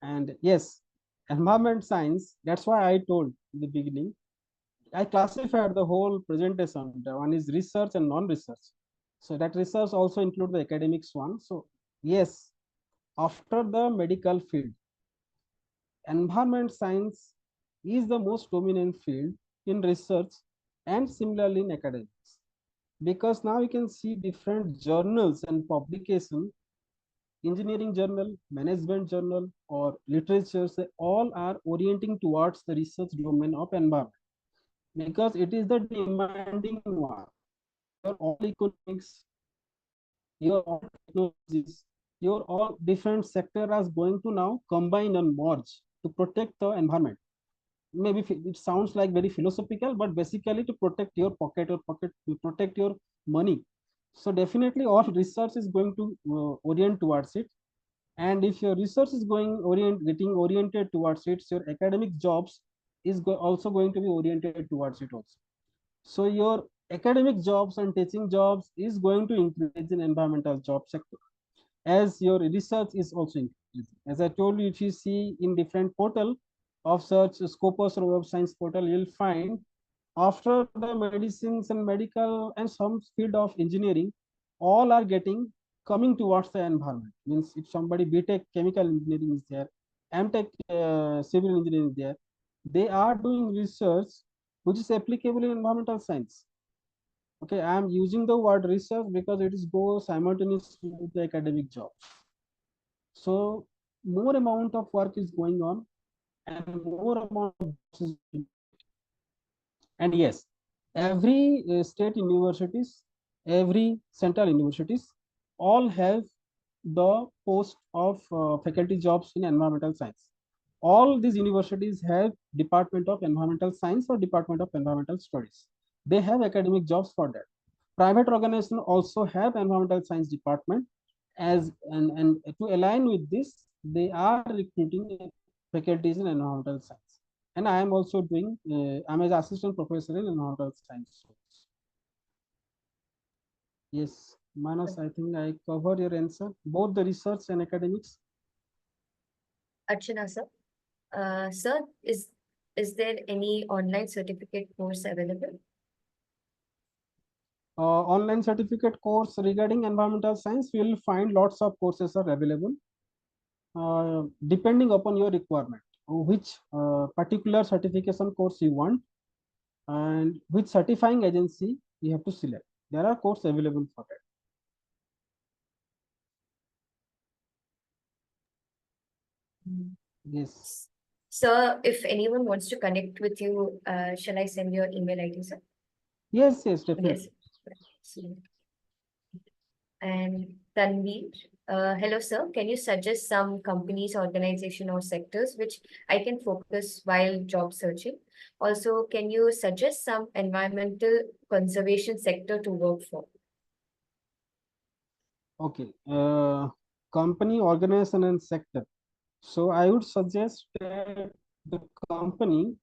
And yes, environment science, that's why I told in the beginning, I classified the whole presentation. The one is research and non-research. So that research also include the academics one. So yes, after the medical field, environment science is the most dominant field in research and similarly in academics, because now you can see different journals and publication, engineering journal, management journal, or literatures, they all are orienting towards the research domain of environment, because it is the demanding one. Your all economics, your all technologies, your all different sectors are going to now combine and merge to protect the environment. Maybe it sounds like very philosophical, but basically to protect your pocket or pocket to protect your money. So definitely all research is going to orient towards it. And if your research is getting oriented towards it, so your academic jobs is also going to be oriented towards it also. So your academic jobs and teaching jobs is going to increase in environmental job sector, as your research is also increasing. As I told you, if you see in different portal of such Scopus or Web Science portal, you'll find after the medicines and medical and some field of engineering, all are getting coming towards the environment. Means if somebody BTech chemical engineering is there, MTech civil engineering is there, they are doing research which is applicable in environmental science. Okay, I am using the word research because it is go simultaneously with the academic job. So more amount of work is going on and more amount of jobs is. And yes, every state universities, every central universities, all have the post of faculty jobs in environmental science. All these universities have Department of Environmental Science or Department of Environmental Studies. They have academic jobs for that. Private organizations also have environmental science department, and to align with this, they are recruiting faculties in environmental science. And I am also doing, I'm an assistant professor in environmental science. Yes, Manas, I think I cover your answer, both the research and academics. Archana, sir. Sir, is there any online certificate course available? Online certificate course regarding environmental science, you will find lots of courses are available, depending upon your requirement, which particular certification course you want and which certifying agency you have to select. There are courses available for that. Yes. Sir, if anyone wants to connect with you, shall I send your email ID, sir? Yes, definitely. Yes. And Tanveer, hello, sir. Can you suggest some companies, organization, or sectors which I can focus while job searching? Also, can you suggest some environmental conservation sector to work for? Okay. Company, organization, and sector. So I would suggest that the company,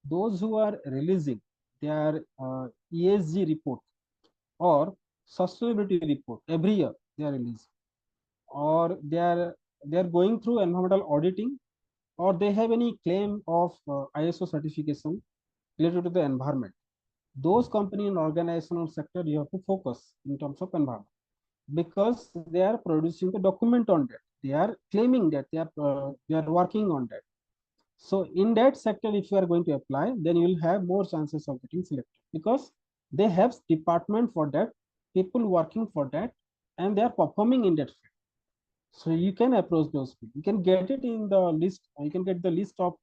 those who are releasing their ESG report or sustainability report every year, they are releasing, or they are going through environmental auditing, or they have any claim of ISO certification related to the environment. Those company and organizational sector you have to focus in terms of environment, because they are producing the document on that. They are claiming that they are working on that. So in that sector, if you are going to apply, then you will have more chances of getting selected, because they have department for that, people working for that, and they are performing in that field. So you can approach those people. You can get it in the list. You can get the list of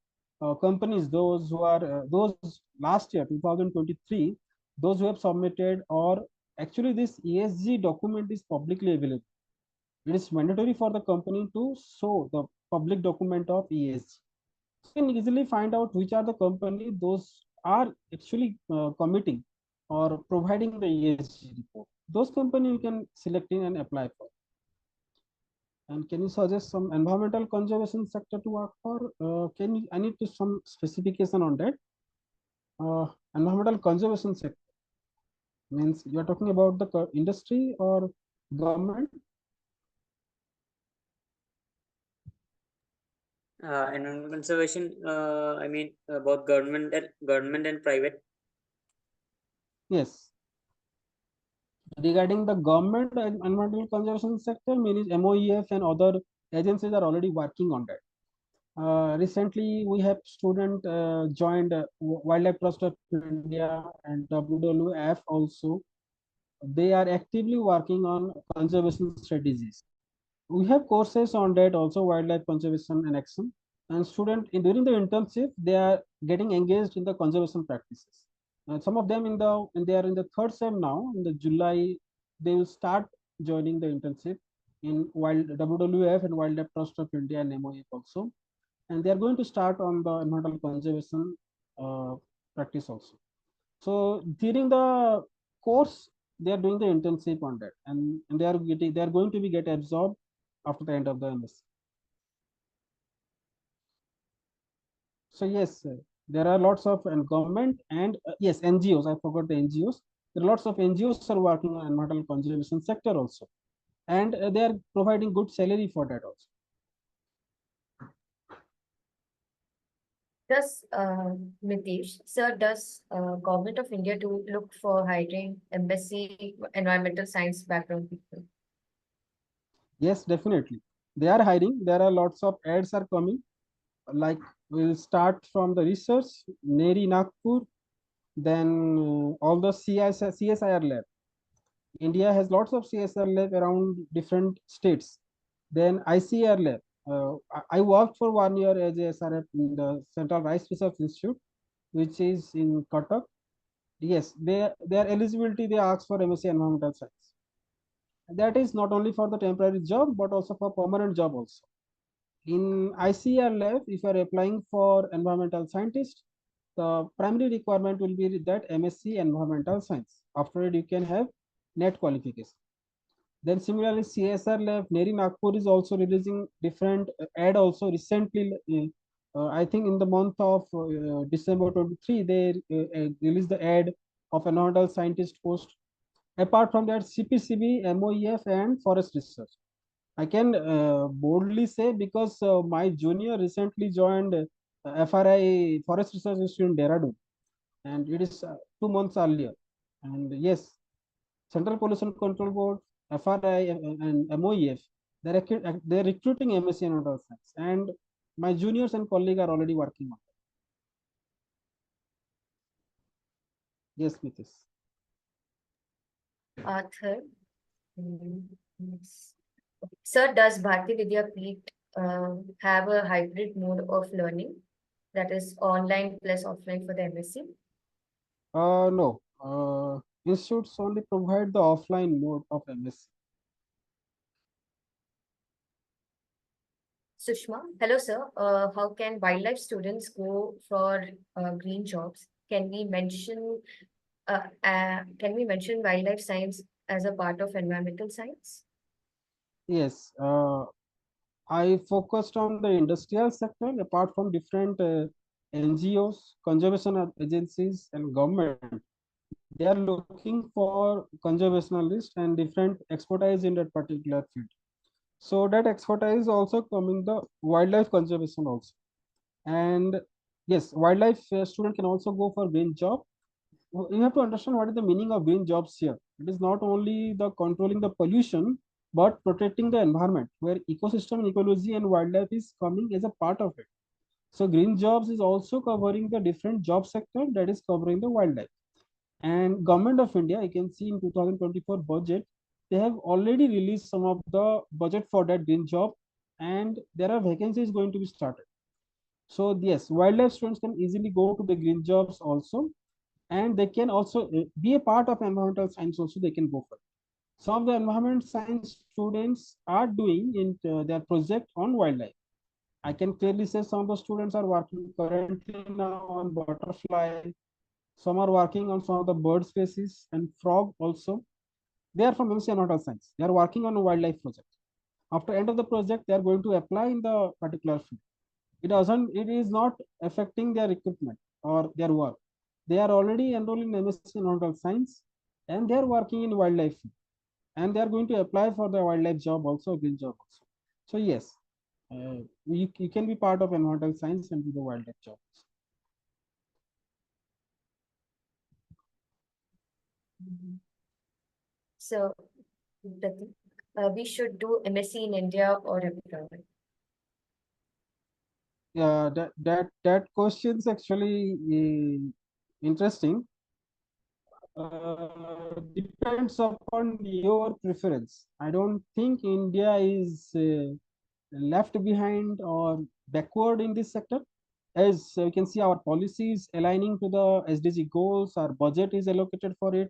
companies, those who are those last year 2023, those who have submitted, or actually this ESG document is publicly available. It is mandatory for the company to show the public document of ESG. So you can easily find out which are the company those are actually committing or providing the ESG report. Those company you can select in and apply for. And can you suggest some environmental conservation sector to work for? I need to some specification on that. Environmental conservation sector means you are talking about the industry or government? Environmental conservation, I mean both government and private. Yes. Regarding the government and environmental conservation sector, means MOEF and other agencies are already working on that. Recently, we have student joined Wildlife Trust of India and WWF also. They are actively working on conservation strategies. We have courses on that also, wildlife conservation and action. And student during the internship, they are getting engaged in the conservation practices. Some of them they are in the third sem now. In the July, they will start joining the internship in wild WWF and Wildlife Trust of India and MOF also, and they are going to start on the environmental conservation practice also. So during the course, they are doing the internship on that, and they are going to be get absorbed after the end of the MSc. So yes, there are lots of and government and yes, NGOs. I forgot the NGOs. There are lots of NGOs are working on environmental conservation sector also, and they are providing good salary for that also. Does Mitesh, sir, does Government of India to look for hiring MSc environmental science background people? Yes, definitely. They are hiring. There are lots of ads are coming. Like we'll start from the research, Neri Nagpur, then all the CSIR lab. India has lots of CSIR lab around different states. Then ICR lab. I worked for 1 year as a SRF in the Central Rice Research Institute, which is in Cuttack. Yes, their eligibility they ask for MSc Environmental Science. That is not only for the temporary job but also for permanent job also. In ICR lab, if you are applying for environmental scientist, the primary requirement will be that MSc Environmental Science. After it, you can have NET qualification. Then similarly, CSR lab, Neri Nagpur is also releasing different ad also recently. I think in the month of December 23, they released the ad of environmental scientist post. Apart from that, CPCB, MOEF, and forest research. I can boldly say because my junior recently joined FRI Forest Research Institute in Dehradun, and it is 2 months earlier. And yes, Central Pollution Control Board, FRI, and MOEF, they're recruiting MSc in Environmental Science, and my juniors and colleagues are already working on it. Yes, Mithis. Arthur, yes. Sir, does Bharati Vidyapeeth have a hybrid mode of learning, that is online plus offline for the MSc? No. Institutes only provide the offline mode of MSc. Sushma, hello sir. How can wildlife students go for green jobs? Can we mention wildlife science as a part of environmental science? Yes. I focused on the industrial sector apart from different NGOs, conservation agencies, and government. They are looking for conservationalists and different expertise in that particular field. So that expertise also coming the wildlife conservation also. And yes, wildlife student can also go for green job. You have to understand what is the meaning of green jobs here. It is not only the controlling the pollution, but protecting the environment where ecosystem and ecology and wildlife is coming as a part of it. So green jobs is also covering the different job sector that is covering the wildlife. And Government of India, you can see in 2024 budget, they have already released some of the budget for that green job, and there are vacancies going to be started. So yes, wildlife students can easily go to the green jobs also, and they can also be a part of environmental science also, they can go for it. Some of the environment science students are doing in their project on wildlife. I can clearly say some of the students are working currently now on butterfly. Some are working on some of the bird species and frog also. They are from MSc Environmental Science. They are working on a wildlife project. After end of the project, they are going to apply in the particular field. It is not affecting their recruitment or their work. They are already enrolled in MSc Environmental Science and they are working in wildlife field. And they are going to apply for the wildlife job also, green job also. So yes, you can be part of environmental science and do the wildlife job. So, Pratik, we should do MSc in India or abroad. Yeah, that question's actually interesting. Depends upon your preference. I don't think India is left behind or backward in this sector. As you can see, our policies aligning to the SDG goals, our budget is allocated for it.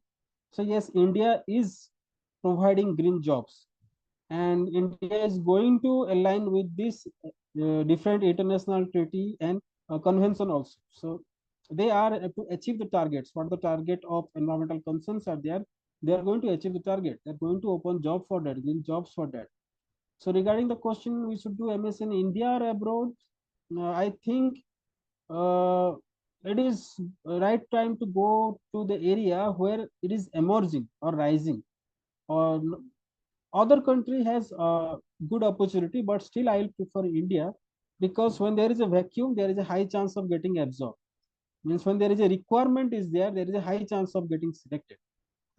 So yes, India is providing green jobs, and India is going to align with this different international treaty and convention also. So they are to achieve the targets. What the target of environmental concerns are there, they are going to achieve the target. They're going to open job for that, green jobs for that. So regarding the question, we should do MS in India or abroad, I think uh, it is right time to go to the area where it is emerging or rising, or other country has a good opportunity, but still I will prefer India, because when there is a vacuum, there is a high chance of getting absorbed. Means when there is a requirement is there is a high chance of getting selected.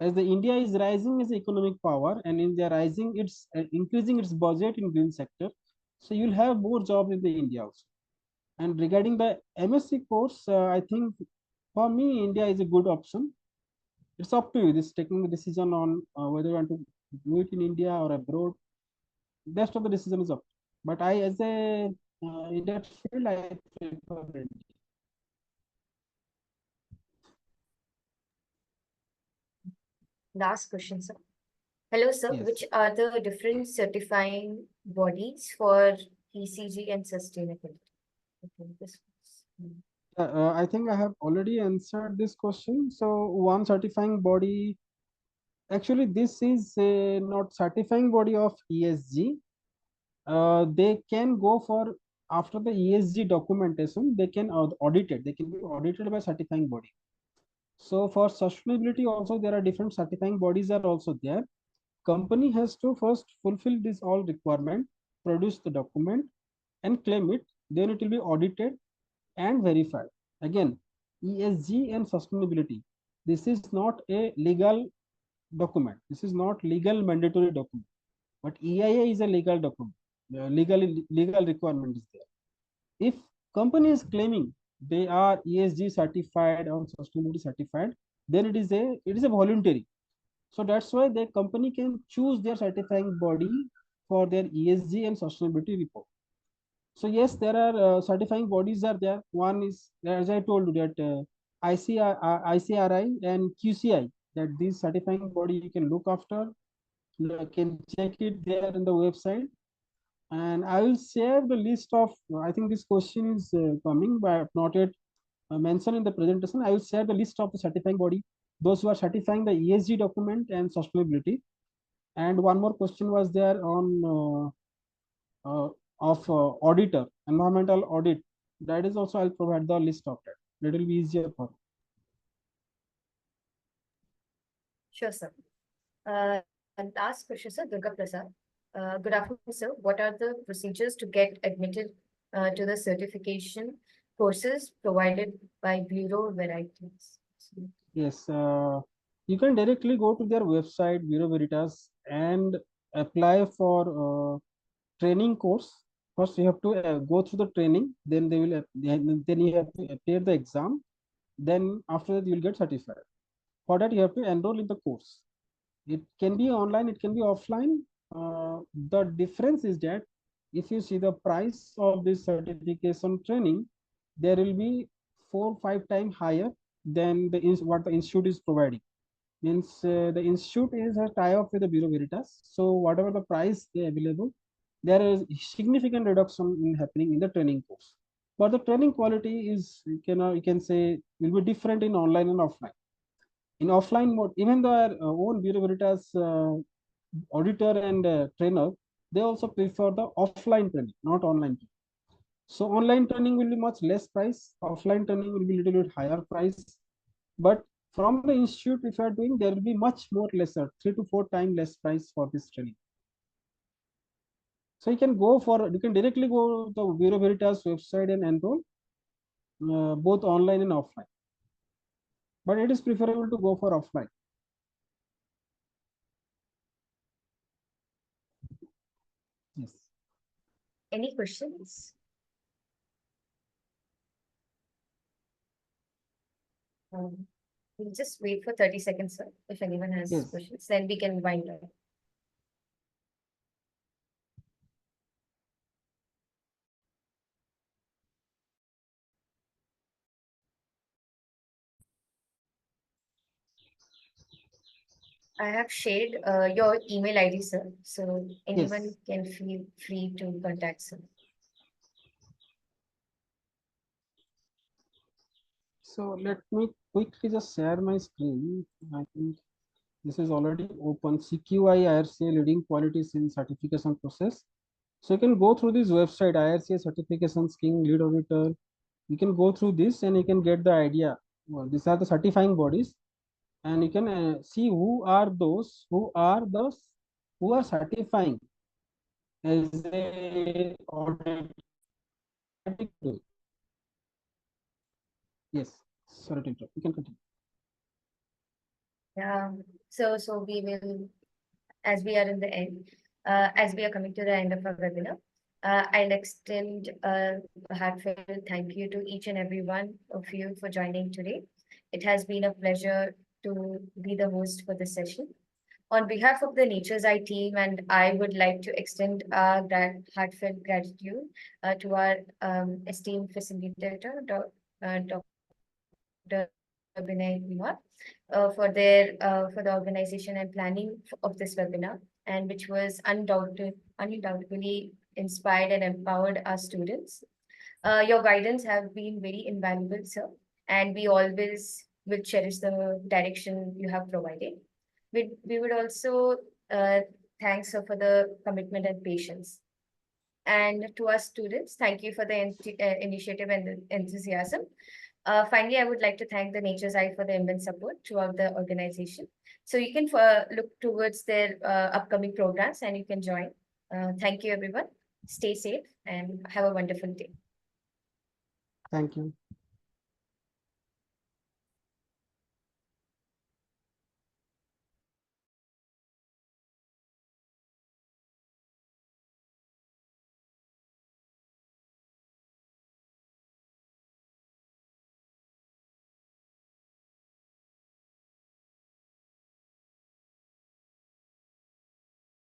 As the India is rising as economic power, and India rising, it's increasing its budget in green sector. So you'll have more jobs in the India also. And regarding the MSc course, I think for me, India is a good option. It's up to you. This taking the decision on whether you want to do it in India or abroad. Rest of the decision is up. But I, as a in that field, I prefer India. Last question, sir. Hello, sir. Yes. Which are the different certifying bodies for ECG and sustainability? Okay, this was, I think I have already answered this question. So one certifying body, actually this is not certifying body of ESG. They can go for, after the ESG documentation, they can audit it. They can be audited by certifying body. So for sustainability also, there are different certifying bodies are also there. Company has to first fulfill this all requirement, produce the document and claim it. Then it will be audited and verified. Again, ESG and sustainability. This is not a legal document. This is not legal mandatory document. But EIA is a legal document. Legal requirement is there. If company is claiming they are ESG certified or sustainability certified, then it is a voluntary. So that's why the company can choose their certifying body for their ESG and sustainability report. So yes, there are certifying bodies are there. One is, as I told you, that ICRI and QCI, that these certifying body you can look after. You can check it there in the website. And I will share the list of, I think this question is coming, but not yet mentioned in the presentation. I will share the list of the certifying body, those who are certifying the ESG document and sustainability. And one more question was there on of auditor, environmental audit. That is also, I'll provide the list of that. That will be easier for. Sure, sir. And last question, sir, Durga Prasad. Good afternoon, sir. What are the procedures to get admitted to the certification courses provided by Bureau Varieties? Yes, you can directly go to their website, Bureau Veritas, and apply for training course. First, you have to go through the training. Then they will. Then you have to appear the exam. Then after that, you will get certified. For that, you have to enroll in the course. It can be online, it can be offline. The difference is that if you see the price of this certification training, there will be 4 or 5 times higher than what the institute is providing. Means the institute is a tie-up with the Bureau Veritas. So whatever the price they available, there is significant reduction in happening in the training course. But the training quality is, you can say, will be different in online and offline. In offline mode, even their own Bureau Veritas auditor and trainer, they also prefer the offline training, not online training. So online training will be much less price. Offline training will be little bit higher price. But from the institute, if you are doing, there will be much more lesser, 3 to 4 times less price for this training. So you can directly go to the Bureau Veritas website and enroll both online and offline. But it is preferable to go for offline. Any questions? We'll just wait for 30 seconds, sir. If anyone has Yes. questions, then we can wind up. I have shared your email ID, sir. So anyone can feel free to contact, sir. So let me quickly just share my screen. I think this is already open. CQI IRCA leading qualities in certification process. So you can go through this website, IRCA certification scheme lead auditor. You can go through this and you can get the idea. Well, these are the certifying bodies, and you can see who are those who are certifying as a audit. Yes, sorry to interrupt. You can continue. Yeah. So we will, as we are in the end, as we are coming to the end of our webinar, I'll extend a heartfelt thank you to each and every one of you for joining today. It has been a pleasure to be the host for this session. On behalf of the Nature's Eye team, and I would like to extend our heartfelt gratitude to our esteemed facilitator, Dr. Binaya Kumar, for the organization and planning of this webinar, and which was undoubtedly inspired and empowered our students. Your guidance have been very invaluable, sir, and we always will cherish the direction you have provided. We would also thank sir for the commitment and patience. And to our students, thank you for the initiative and the enthusiasm. Finally, I would like to thank the Nature's Eye for the immense support throughout the organization. So you can look towards their upcoming programs and you can join. Thank you, everyone. Stay safe and have a wonderful day. Thank you.